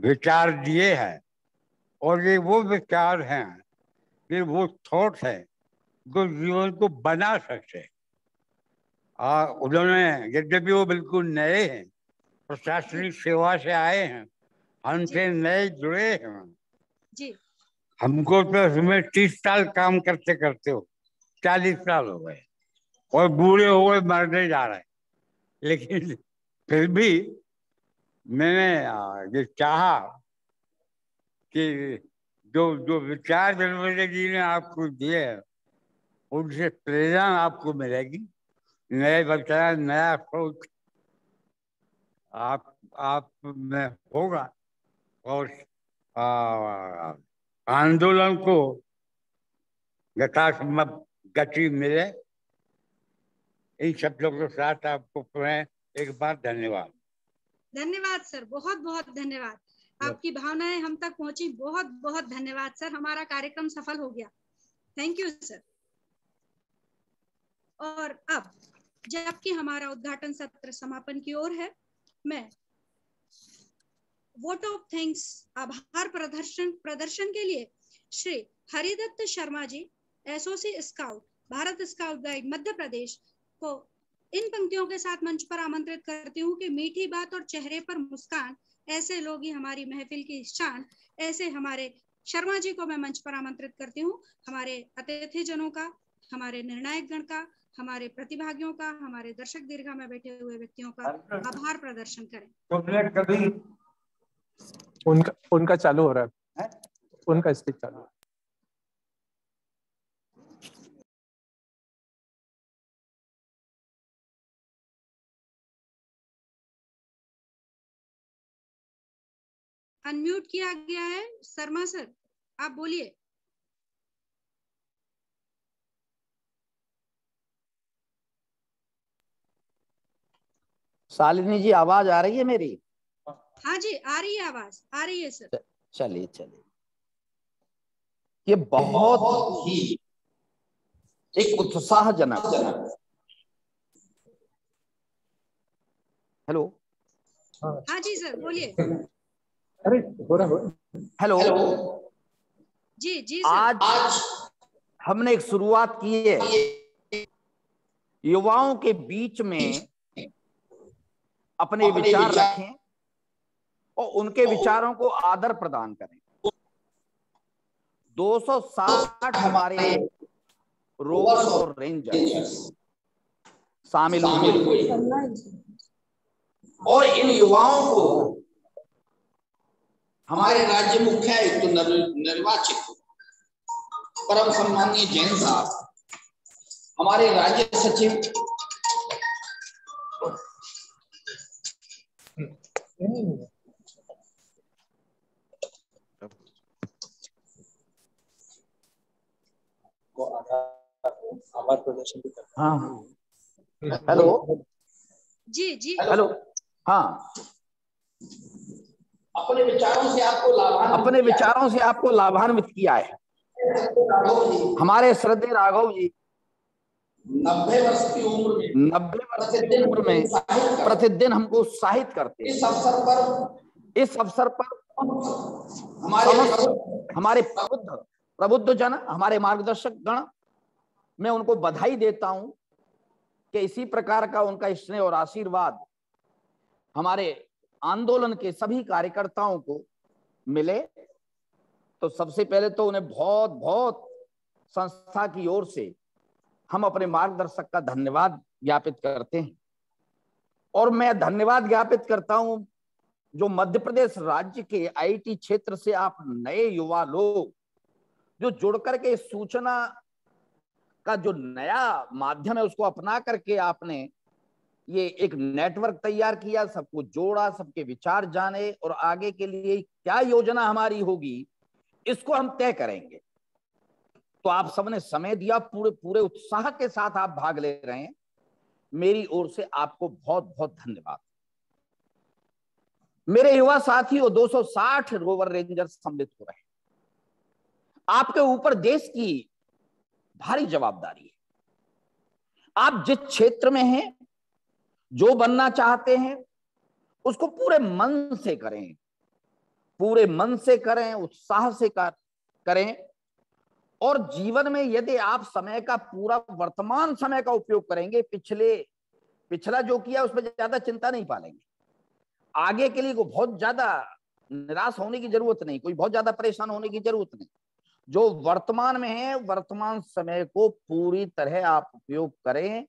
विचार दिए हैं और ये वो विचार हैं, ये वो थॉट है जो जीवन को बना सकते। उन्होंने, यद्यपि वो बिल्कुल नए हैं, प्रशासनिक सेवा से आए हैं, हमसे नए जुड़े हैं।
जी,
हमको तो इसमें 30 साल काम करते करते हो 40 साल हो गए और बूढ़े हो गए, मरने जा रहे हैं। लेकिन फिर भी मैंने ये चाहा कि जो जो विचार जनवरी जी ने आपको दिए हैं उनसे प्रेरणा आपको मिलेगी, नए विचार, नया सोच आप में होगा और आंदोलन को यथासंभव गति मिले। इन शब्दों के साथ आपको पुनः एक बार धन्यवाद।
धन्यवाद सर, बहुत बहुत धन्यवाद। आपकी भावनाएं हम तक पहुंची, बहुत बहुत धन्यवाद सर। हमारा कार्यक्रम सफल हो गया। Thank you sir. और अब जबकि हमारा उद्घाटन सत्र समापन की ओर है, मैं वोट ऑफ थैंक्स, आभार प्रदर्शन के लिए Shri Haridatt Sharma ji, SOC scout, Bharat scout guide Madhya Pradesh को इन पंक्तियों के साथ मंच पर आमंत्रित करती हूँ कि मीठी बात और चेहरे पर मुस्कान, ऐसे लोग ही हमारी महफिल की शान। ऐसे हमारे शर्मा जी को मैं मंच पर आमंत्रित करती हूँ। हमारे अतिथि जनों का, हमारे निर्णायक गण का, हमारे प्रतिभागियों का, हमारे दर्शक दीर्घा में बैठे हुए व्यक्तियों का आभार प्रदर्शन करें।
तुमने कभी
उनका चालू हो रहा है, उनका स्पीच चालू है।
अनम्यूट किया गया है शर्मा सर, आप बोलिए।
शालिनी जी, आवाज आ रही है मेरी?
हाँ जी, आ रही है आवाज, आ रही है सर।
चलिए चलिए, ये बहुत ही एक उत्साहजनक, हेलो,
हाँ जी सर, बोलिए।
अरे हो रहा
हेलो,
जी जी सर।
आज हमने एक शुरुआत की है, युवाओं के बीच में अपने विचार रखें और उनके विचारों को आदर प्रदान करें। 260 हमारे रोवर्स और रेंजर्स शामिल हुए और इन युवाओं को
हमारे राज्य मुख्यायुक्त निर्वाचित परम सम्माननीय जैन साहब, हमारे राज्य सचिव
आभार प्रदर्शन भी करना।
हाँ, हेलो
जी जी,
हेलो, हाँ,
अपने विचारों से आपको
लाभान्वित किया है हमारे श्रद्धेय राघव जी।
90 वर्ष की उम्र में
प्रतिदिन हमको उत्साहित करते हैं। इस अवसर पर हमारे प्रबुद्ध जन, हमारे मार्गदर्शक गण, मैं उनको बधाई देता हूं कि इसी प्रकार का उनका स्नेह और आशीर्वाद हमारे आंदोलन के सभी कार्यकर्ताओं को मिले। तो सबसे पहले तो उन्हें बहुत बहुत संस्था की ओर से हम अपने मार्गदर्शक का धन्यवाद ज्ञापित करते हैं। और मैं धन्यवाद ज्ञापित करता हूं जो मध्य प्रदेश राज्य के आईटी क्षेत्र से आप नए युवा लोग जो जुड़ करके सूचना का जो नया माध्यम है उसको अपना करके आपने ये एक नेटवर्क तैयार किया, सबको जोड़ा, सबके विचार जाने और आगे के लिए क्या योजना हमारी होगी इसको हम तय करेंगे। तो आप सबने समय दिया, पूरे पूरे उत्साह के साथ आप भाग ले रहे हैं। मेरी ओर से आपको बहुत बहुत धन्यवाद। मेरे युवा साथियों, 260 रोवर रेंजर सम्मिलित हो रहे हैं। आपके ऊपर देश की भारी जवाबदारी है। आप जिस क्षेत्र में हैं, जो बनना चाहते हैं उसको पूरे मन से करें, पूरे मन से करें, उत्साह से करें। और जीवन में यदि आप समय का पूरा वर्तमान समय का उपयोग करेंगे, पिछला जो किया उस पर ज्यादा चिंता नहीं पालेंगे। आगे के लिए को बहुत ज्यादा निराश होने की जरूरत नहीं, कोई बहुत ज्यादा परेशान होने की जरूरत नहीं। जो वर्तमान में है, वर्तमान समय को पूरी तरह आप उपयोग करें।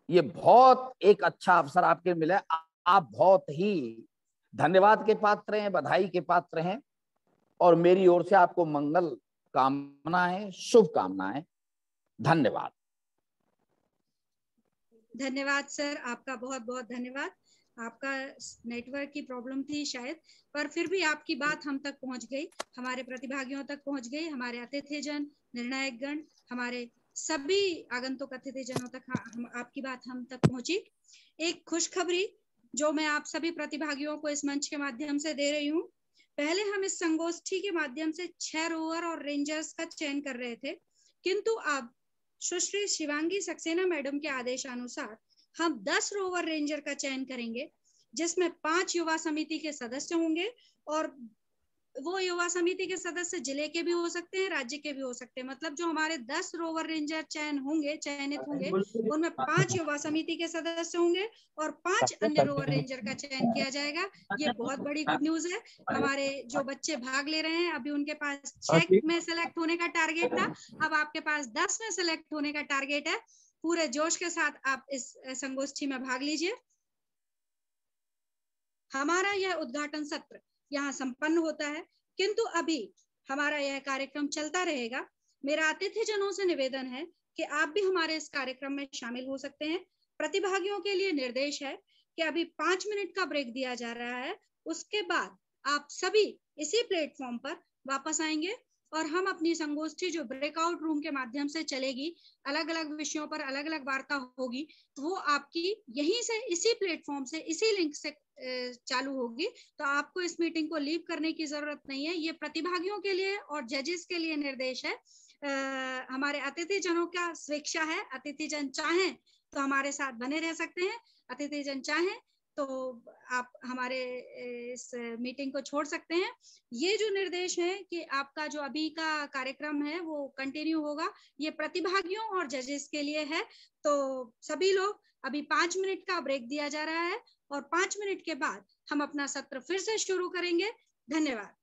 ये बहुत एक अच्छा अवसर आपके मिला। आप बहुत ही धन्यवाद के पात्र हैं, बधाई के पात्र हैं। और मेरी ओर से आपको मंगल कामनाएं, शुभकामनाएं। धन्यवाद।
धन्यवाद सर, आपका बहुत बहुत धन्यवाद। आपका नेटवर्क की प्रॉब्लम थी शायद, पर फिर भी आपकी बात हम तक पहुंच गई, हमारे प्रतिभागियों तक पहुंच गई, हमारे अतिथिजन, निर्णायक गण, हमारे सभी आगंतुक अतिथिजनों तक आपकी बात हम तक पहुंची। एक खुशखबरी जो मैं आप सभी प्रतिभागियों को इस मंच के माध्यम से दे रही हूँ। पहले हम इस संगोष्ठी के माध्यम से 6 रोवर और रेंजर्स का चयन कर रहे थे, किंतु अब सुश्री शिवांगी सक्सेना मैडम के आदेशानुसार हम 10 रोवर रेंजर का चयन करेंगे, जिसमें 5 युवा समिति के सदस्य होंगे। और वो युवा समिति के सदस्य जिले के भी हो सकते हैं, राज्य के भी हो सकते हैं। मतलब जो हमारे 10 रोवर रेंजर चयनित होंगे उनमें 5 युवा समिति के सदस्य होंगे और 5 अन्य रोवर रेंजर का चयन किया जाएगा। ये बहुत बड़ी गुड न्यूज है। हमारे जो बच्चे भाग ले रहे हैं, अभी उनके पास 6 में सेलेक्ट होने का टारगेट था, अब आपके पास 10 में सेलेक्ट होने का टारगेट है। पूरे जोश के साथ आप इस संगोष्ठी में भाग लीजिए। हमारा यह उद्घाटन सत्र यहाँ संपन्न होता है, किंतु अभी हमारा यह कार्यक्रम चलता रहेगा। मेरा अतिथिजनों से निवेदन है कि आप भी हमारे इस कार्यक्रम में शामिल हो सकते हैं। प्रतिभागियों के लिए निर्देश है कि अभी 5 मिनट का ब्रेक दिया जा रहा है, उसके बाद आप सभी इसी प्लेटफॉर्म पर वापस आएंगे और हम अपनी संगोष्ठी जो ब्रेकआउट रूम के माध्यम से चलेगी, अलग अलग विषयों पर अलग अलग वार्ता होगी, वो आपकी यहीं से इसी प्लेटफॉर्म से इसी लिंक से चालू होगी। तो आपको इस मीटिंग को लीव करने की जरूरत नहीं है। ये प्रतिभागियों के लिए और जजेस के लिए निर्देश है। हमारे अतिथिजनों का स्वेच्छा है। अतिथिजन चाहें तो हमारे साथ बने रह सकते हैं, अतिथिजन चाहें तो आप हमारे इस मीटिंग को छोड़ सकते हैं। ये जो निर्देश है कि आपका जो अभी का कार्यक्रम है वो कंटिन्यू होगा, ये प्रतिभागियों और जजेस के लिए है। तो सभी लोग, अभी 5 मिनट का ब्रेक दिया जा रहा है और 5 मिनट के बाद हम अपना सत्र फिर से शुरू करेंगे। धन्यवाद।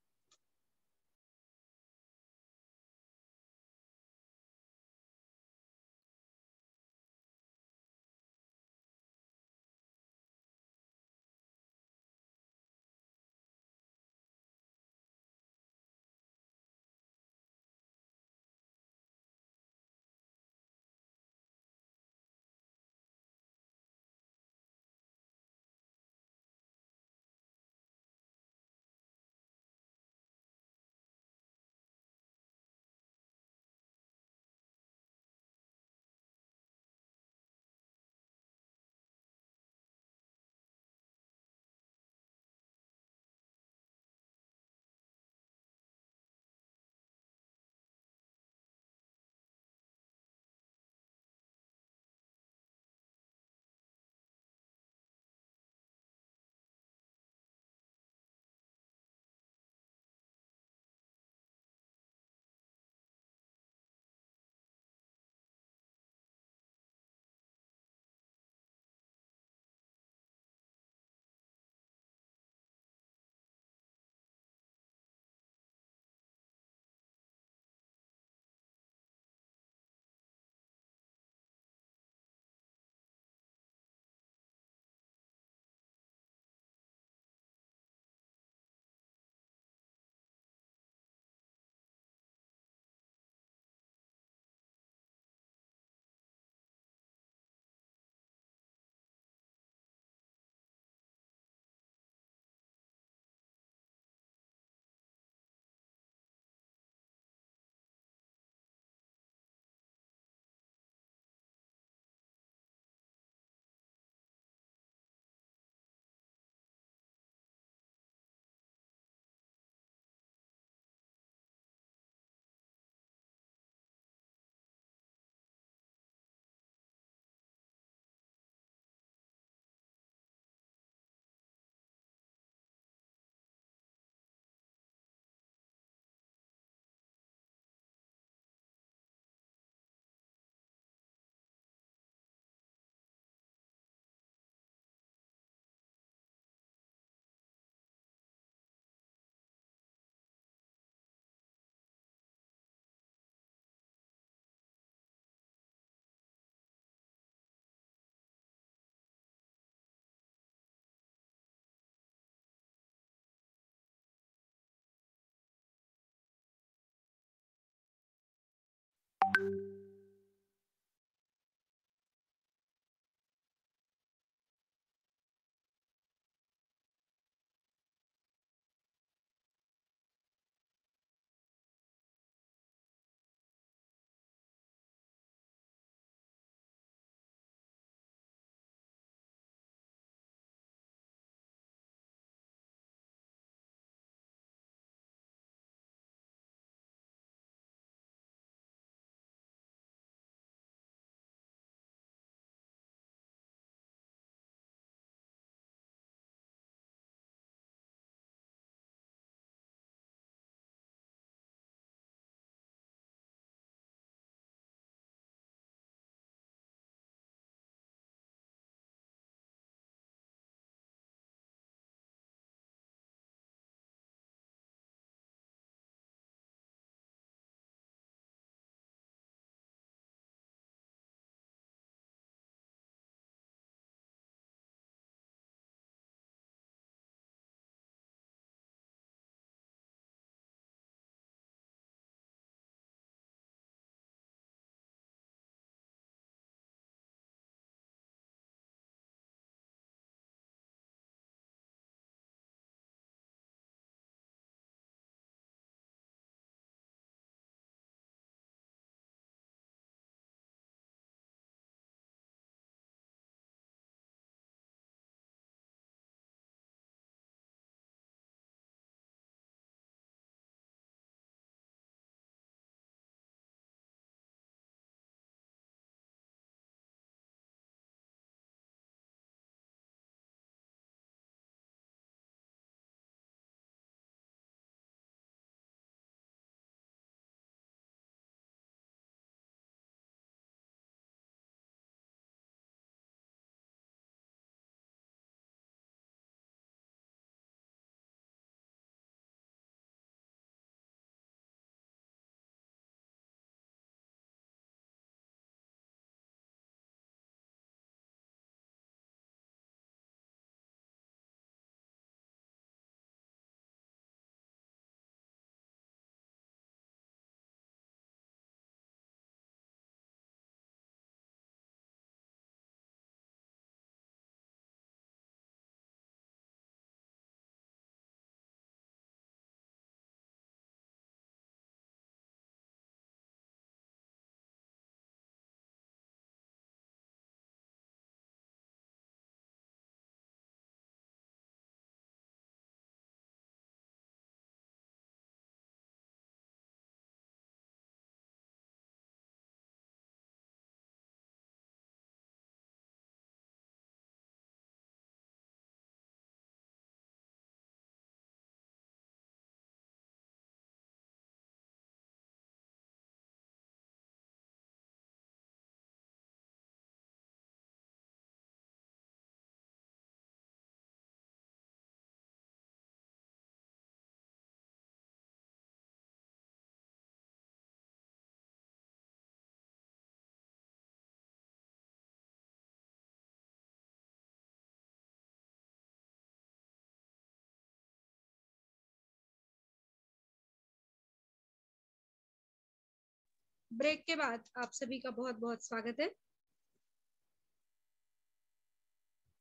ब्रेक के बाद आप सभी का बहुत बहुत स्वागत है।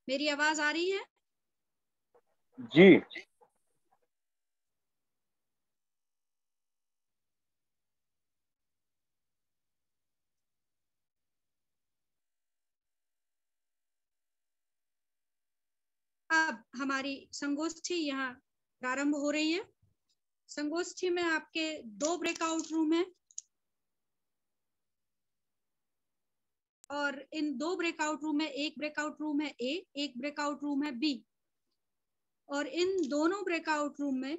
मेरी आवाज आ रही है?
जी।
अब हमारी संगोष्ठी यहाँ प्रारंभ हो रही है। संगोष्ठी में आपके 2 ब्रेकआउट रूम है और इन 2 ब्रेकआउट रूम में एक ब्रेकआउट रूम है ए, एक ब्रेकआउट रूम है बी, और इन दोनों ब्रेकआउट रूम में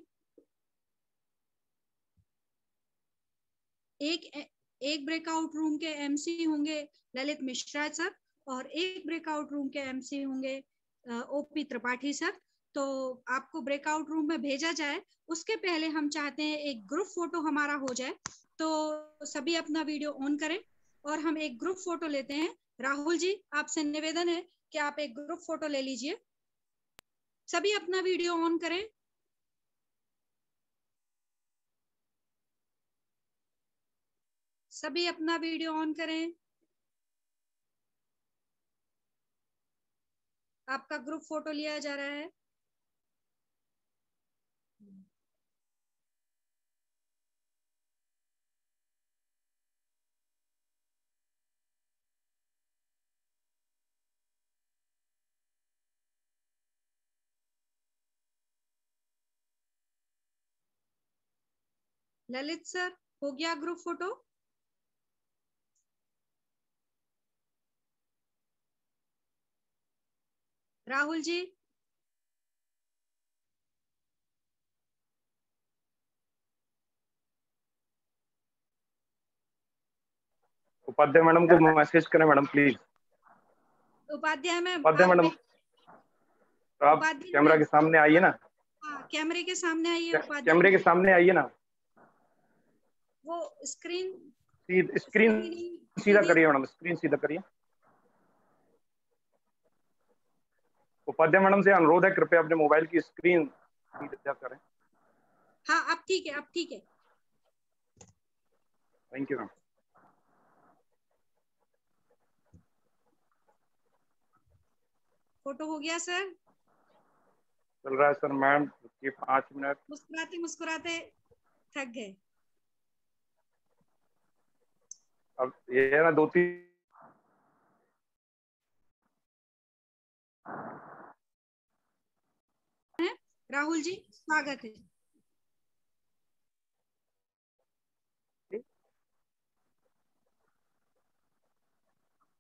एक ब्रेकआउट रूम के एमसी होंगे ललित मिश्रा सर और एक ब्रेकआउट रूम के एमसी होंगे ओपी त्रिपाठी सर। तो आपको ब्रेकआउट रूम में भेजा जाए उसके पहले हम चाहते हैं एक ग्रुप फोटो हमारा हो जाए। तो सभी अपना वीडियो ऑन करें और हम एक ग्रुप फोटो लेते हैं। राहुल जी, आपसे निवेदन है कि आप एक ग्रुप फोटो ले लीजिए। सभी अपना वीडियो ऑन करें। सभी अपना वीडियो ऑन करें। आपका ग्रुप फोटो लिया जा रहा है। ललित सर, हो गया group photo? Rahul ji?
Upadhyay madam को मैसेज करें madam please.
Upadhyay ma'am,
Upadhyay madam आप कैमरा के सामने आइए ना।
हाँ, कैमरे के सामने आइए उपाध्याय।
कैमरे के सामने आइए ना।
वो स्क्रीन
सीधा करिए मैडम, स्क्रीन सीधा करिए। उपाध्याय मैडम से अनुरोध है कृपया अपने मोबाइल की स्क्रीन सीधा करें।
हाँ, अब ठीक है, अब ठीक है।
Thank you ma'am.
फोटो हो गया सर?
चल रहा है सर मैम, 5 मिनट।
मुस्कुराते मुस्कुराते थक गए।
अब ये ना 2-3
राहुल जी, स्वागत है।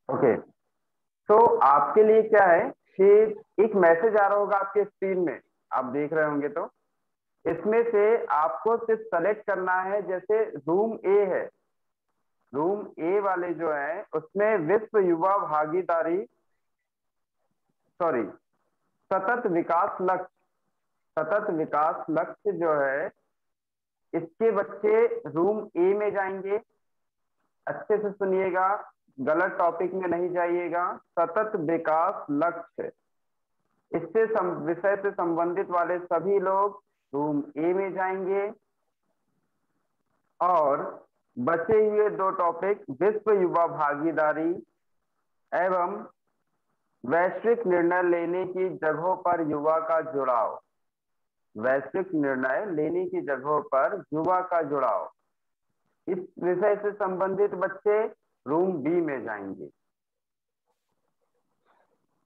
ओके, तो आपके लिए क्या है कि एक मैसेज आ रहा होगा आपके स्क्रीन में, आप देख रहे होंगे। तो इसमें से आपको सिर्फ सेलेक्ट करना है। जैसे रूम ए है, रूम ए वाले जो है उसमें विश्व युवा भागीदारी सतत विकास लक्ष्य जो है, इसके बच्चे रूम ए में जाएंगे। अच्छे से सुनिएगा, गलत टॉपिक में नहीं जाइएगा। सतत विकास लक्ष्य, इससे विषय से संबंधित वाले सभी लोग रूम ए में जाएंगे। और बचे हुए 2 टॉपिक विश्व युवा भागीदारी एवं वैश्विक निर्णय लेने की जगहों पर युवा का जुड़ाव, वैश्विक निर्णय लेने की जगहों पर युवा का जुड़ाव, इस विषय से संबंधित बच्चे रूम बी में जाएंगे।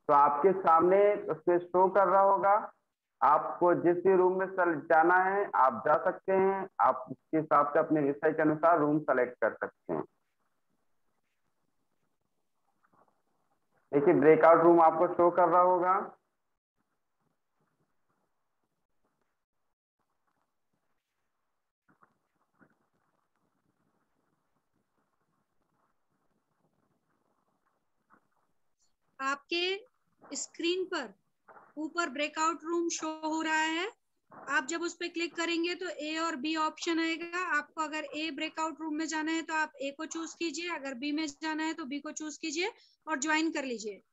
तो आपके सामने उसमें शो कर रहा होगा। आपको जिस भी रूम में जाना है आप जा सकते हैं। आप उसके हिसाब से अपने विषय के अनुसार रूम सेलेक्ट कर सकते हैं। देखिए, ब्रेकआउट रूम आपको शो कर रहा होगा।
आपके स्क्रीन पर ऊपर ब्रेकआउट रूम शो हो रहा है। आप जब उस पर क्लिक करेंगे तो ए और बी ऑप्शन आएगा। आपको अगर ए ब्रेकआउट रूम में जाना है तो आप ए को चूज कीजिए, अगर बी में जाना है तो बी को चूज कीजिए और ज्वाइन कर लीजिए।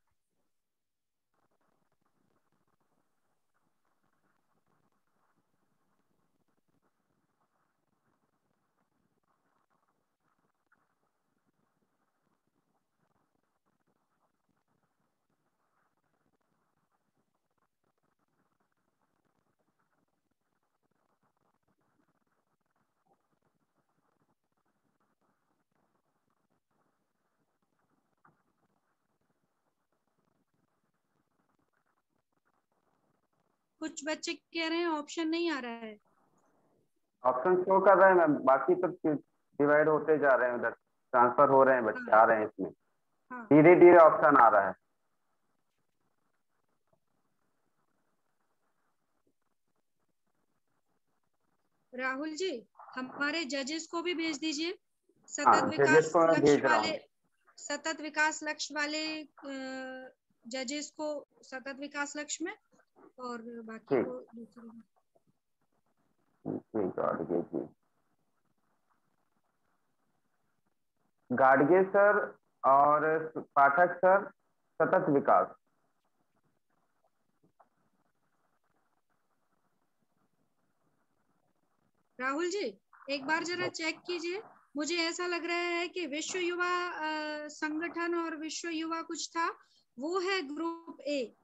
कुछ बच्चे कह रहे हैं ऑप्शन नहीं आ रहा है।
ऑप्शन शो कर रहे हैं मैम, बाकी तो डिवाइड होते जा रहे हैं, उधर ट्रांसफर हो रहे हैं बच्चे, आ रहे हैं इसमें धीरे धीरे ऑप्शन आ रहा है।
राहुल जी हमारे जजेस को भी भेज दीजिए,
हाँ, जजेस को मैं भेज रहा हूँ।
सतत विकास लक्ष्य वाले जजेस को सतत विकास लक्ष्य में और बाकी को दूसरे में।
गाडगे सर और पाठक सर सतत विकास।
राहुल जी एक बार जरा चेक कीजिए, मुझे ऐसा लग रहा है कि विश्व युवा संगठन और विश्व युवा कुछ था वो है ग्रुप ए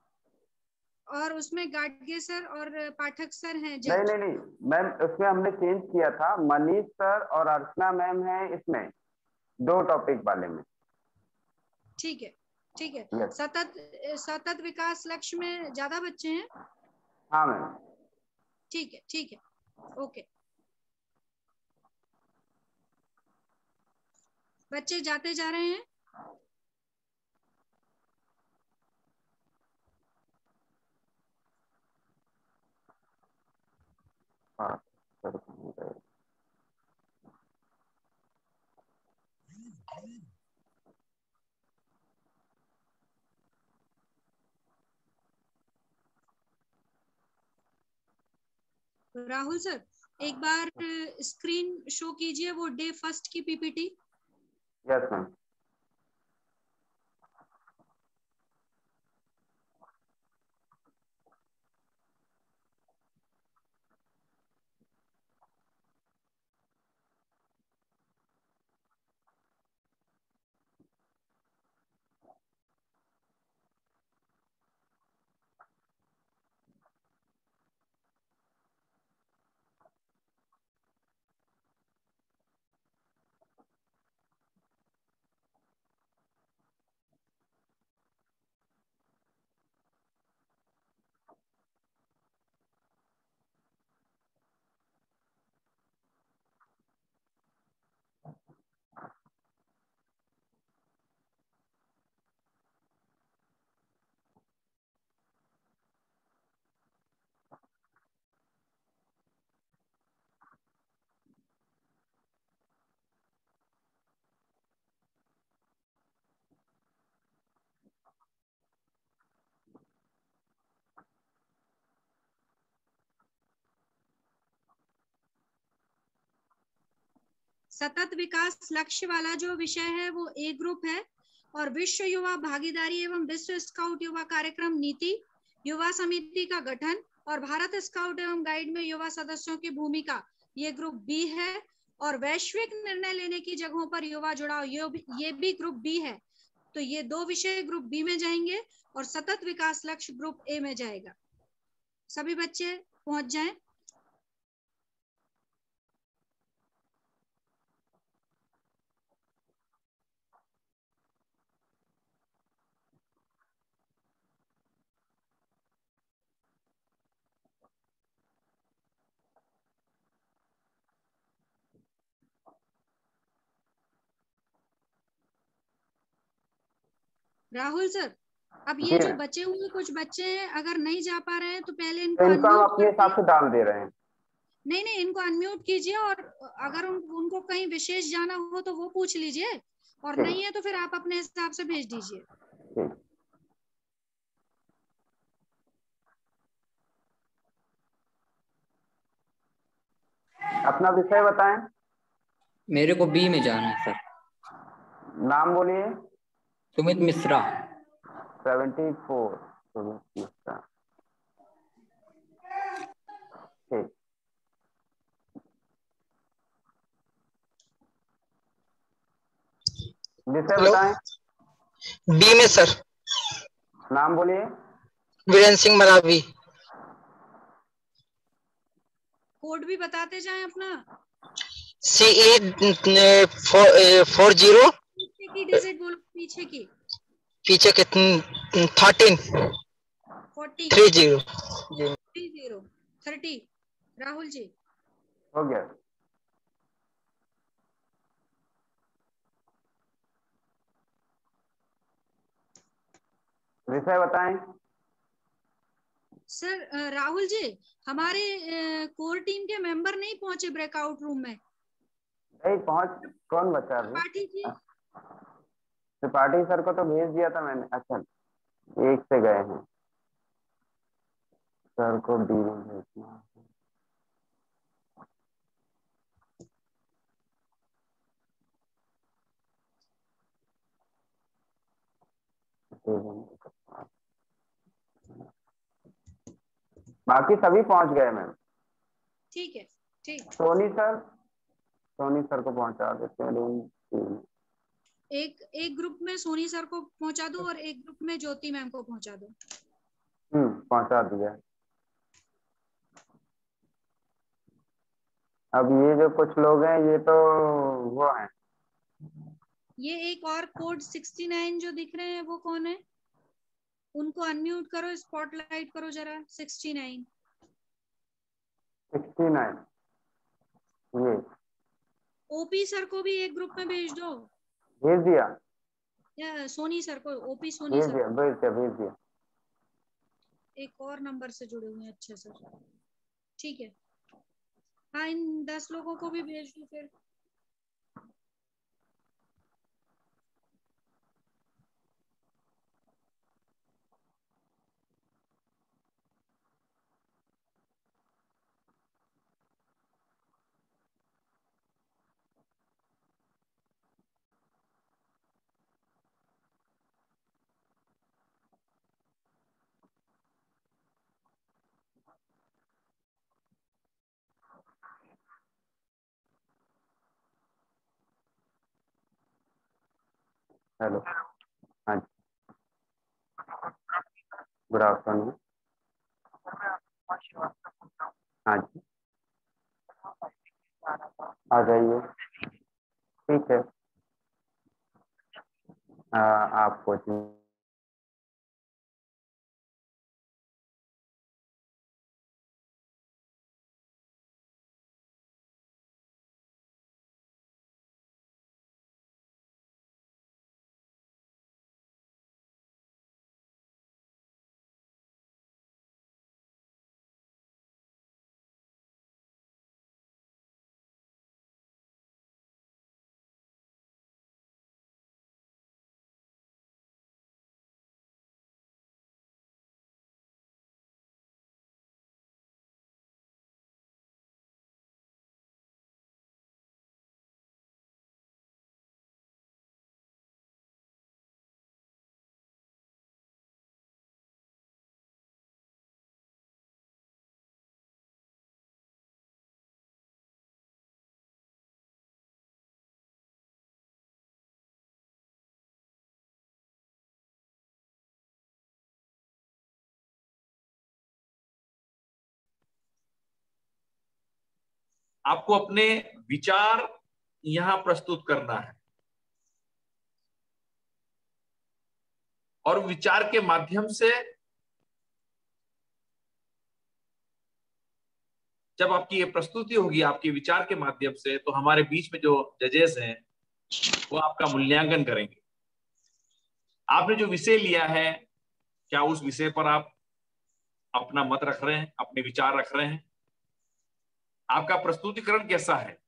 और उसमें गाडगे सर और पाठक सर हैं जज।
नहीं मैम, उसमें हमने चेंज किया था, मनीष सर और अर्चना मैम है इसमें 2 टॉपिक वाले में।
ठीक है सतत विकास लक्ष्य में ज्यादा बच्चे हैं।
हाँ मैम।
ठीक है ओके। बच्चे जाते जा रहे हैं।
हाँ
राहुल सर एक बार स्क्रीन शो कीजिए वो डे फर्स्ट की पीपीटी।
Yes ma'am.
सतत विकास लक्ष्य वाला जो विषय है वो ए ग्रुप है और विश्व युवा भागीदारी एवं विश्व स्काउट युवा कार्यक्रम नीति, युवा समिति का गठन और भारत स्काउट एवं गाइड में युवा सदस्यों की भूमिका ये ग्रुप बी है और वैश्विक निर्णय लेने की जगहों पर युवा जुड़ाव ये भी ग्रुप बी है। तो ये 2 विषय ग्रुप बी में जाएंगे और सतत विकास लक्ष्य ग्रुप ए में जाएगा। सभी बच्चे पहुंच जाएं। राहुल सर अब ये जो बचे हुए कुछ बच्चे हैं अगर नहीं जा पा रहे हैं तो पहले इनको
अपने हिसाब से डाल दे रहे हैं।
नहीं इनको अनम्यूट कीजिए और अगर उनको कहीं विशेष जाना हो तो वो पूछ लीजिए और नहीं है तो फिर आप अपने हिसाब से भेज दीजिए।
अपना विषय बताएं।
मेरे को बी में जाना है सर।
नाम बोलिए।
सुमित मिश्रा।
74 सुमित मिश्रा। ठीक। विषय बताएं।
बी में सर।
नाम बोलिए।
वीरेंद्र सिंह मरावी।
कोड भी बताते जाएं अपना।
CE 40
की डिजिट बोलो पीछे
के 13 30 जी।
30 राहुल जी।
हो गया। विषय बताएं
सर। राहुल जी, हमारे कोर टीम के मेंबर नहीं पहुंचे ब्रेकआउट रूम में।
नहीं पहुंच, कौन बचा अभी?
त्रिपाठी जी।
त्रिपाठी सर को तो भेज दिया था मैंने। अच्छा, एक से गए हैं, सर को डी में भेजना है। बाकी सभी पहुंच गए मैम।
ठीक है, ठीक।
सोनी सर को पहुंचा देते हैं रूम 3।
एक ग्रुप में सोनी सर को पहुंचा दो और एक ग्रुप में ज्योति मैम को पहुंचा दो।
पहुंचा दिया। अब ये जो कुछ लोग हैं ये तो वो हैं।
ये एक और कोड 69 जो दिख रहे हैं वो कौन है? उनको अनम्यूट करो, स्पॉटलाइट करो जरा। 69
ये
ओपी सर को भी एक ग्रुप में भेज दो।
भेज दिया।
या सोनी सर को, ओपी सोनी सर को।
भेज दिया।
एक और नंबर से जुड़े हुए हैं। अच्छा सर, ठीक है। हाँ, इन 10 लोगों को भी भेज दो फिर।
हेलो, हाँ जी, गुड आफ्टरनून। हाँ जी, आ जाइए। ठीक है, आप कोचिंग
आपको अपने विचार यहां प्रस्तुत करना है और विचार के माध्यम से जब आपकी ये प्रस्तुति होगी आपके विचार के माध्यम से, तो हमारे बीच में जो जजेस हैं वो आपका मूल्यांकन करेंगे। आपने जो विषय लिया है, क्या उस विषय पर आप अपना मत रख रहे हैं, अपने विचार रख रहे हैं? आपका प्रस्तुतिकरण कैसा है?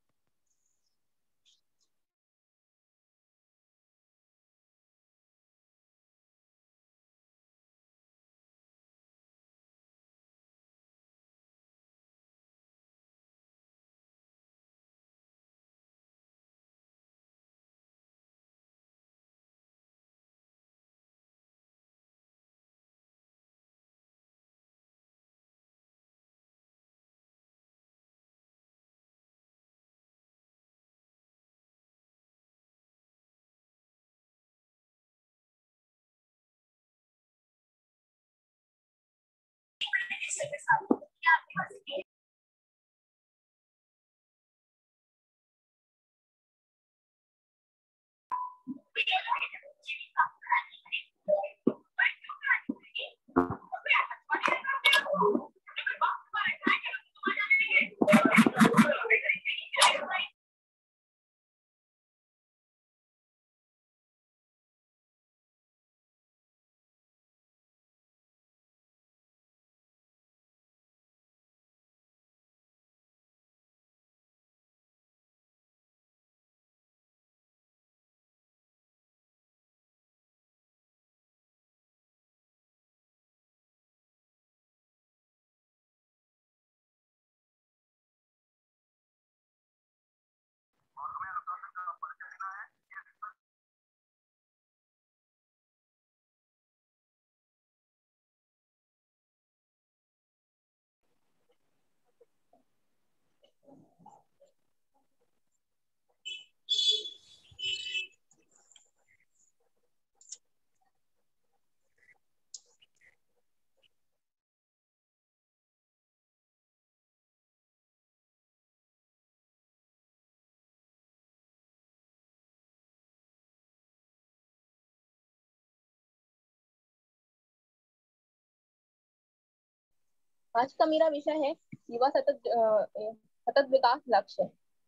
आज का मेरा विषय है युवा सतत विकास लक्ष्य।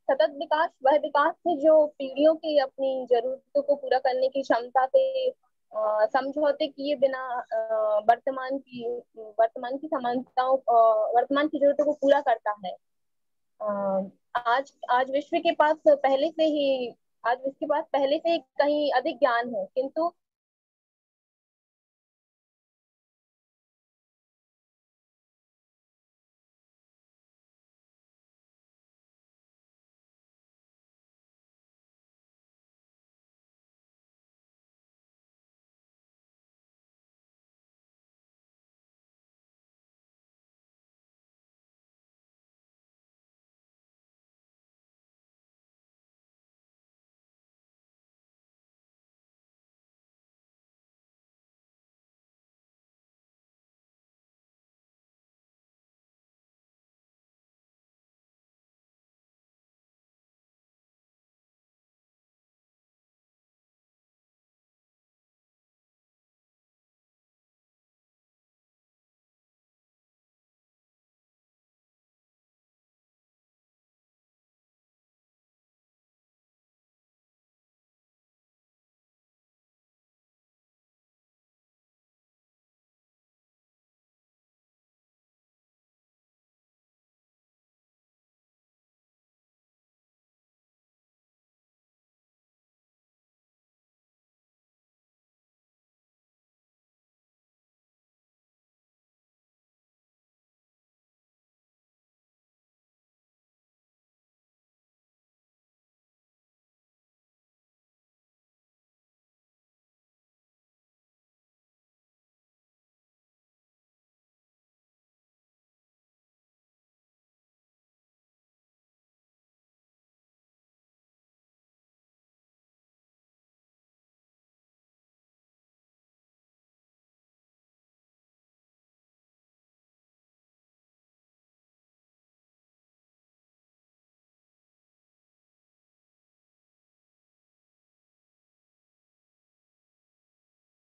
सतत विकास वह विकास है जो पीढ़ियों की अपनी जरूरतों को पूरा करने की क्षमता से समझौते किए बिना वर्तमान की समानताओं वर्तमान की जरूरतों को पूरा करता है। आज विश्व के पास पहले से ही कहीं अधिक ज्ञान है, किंतु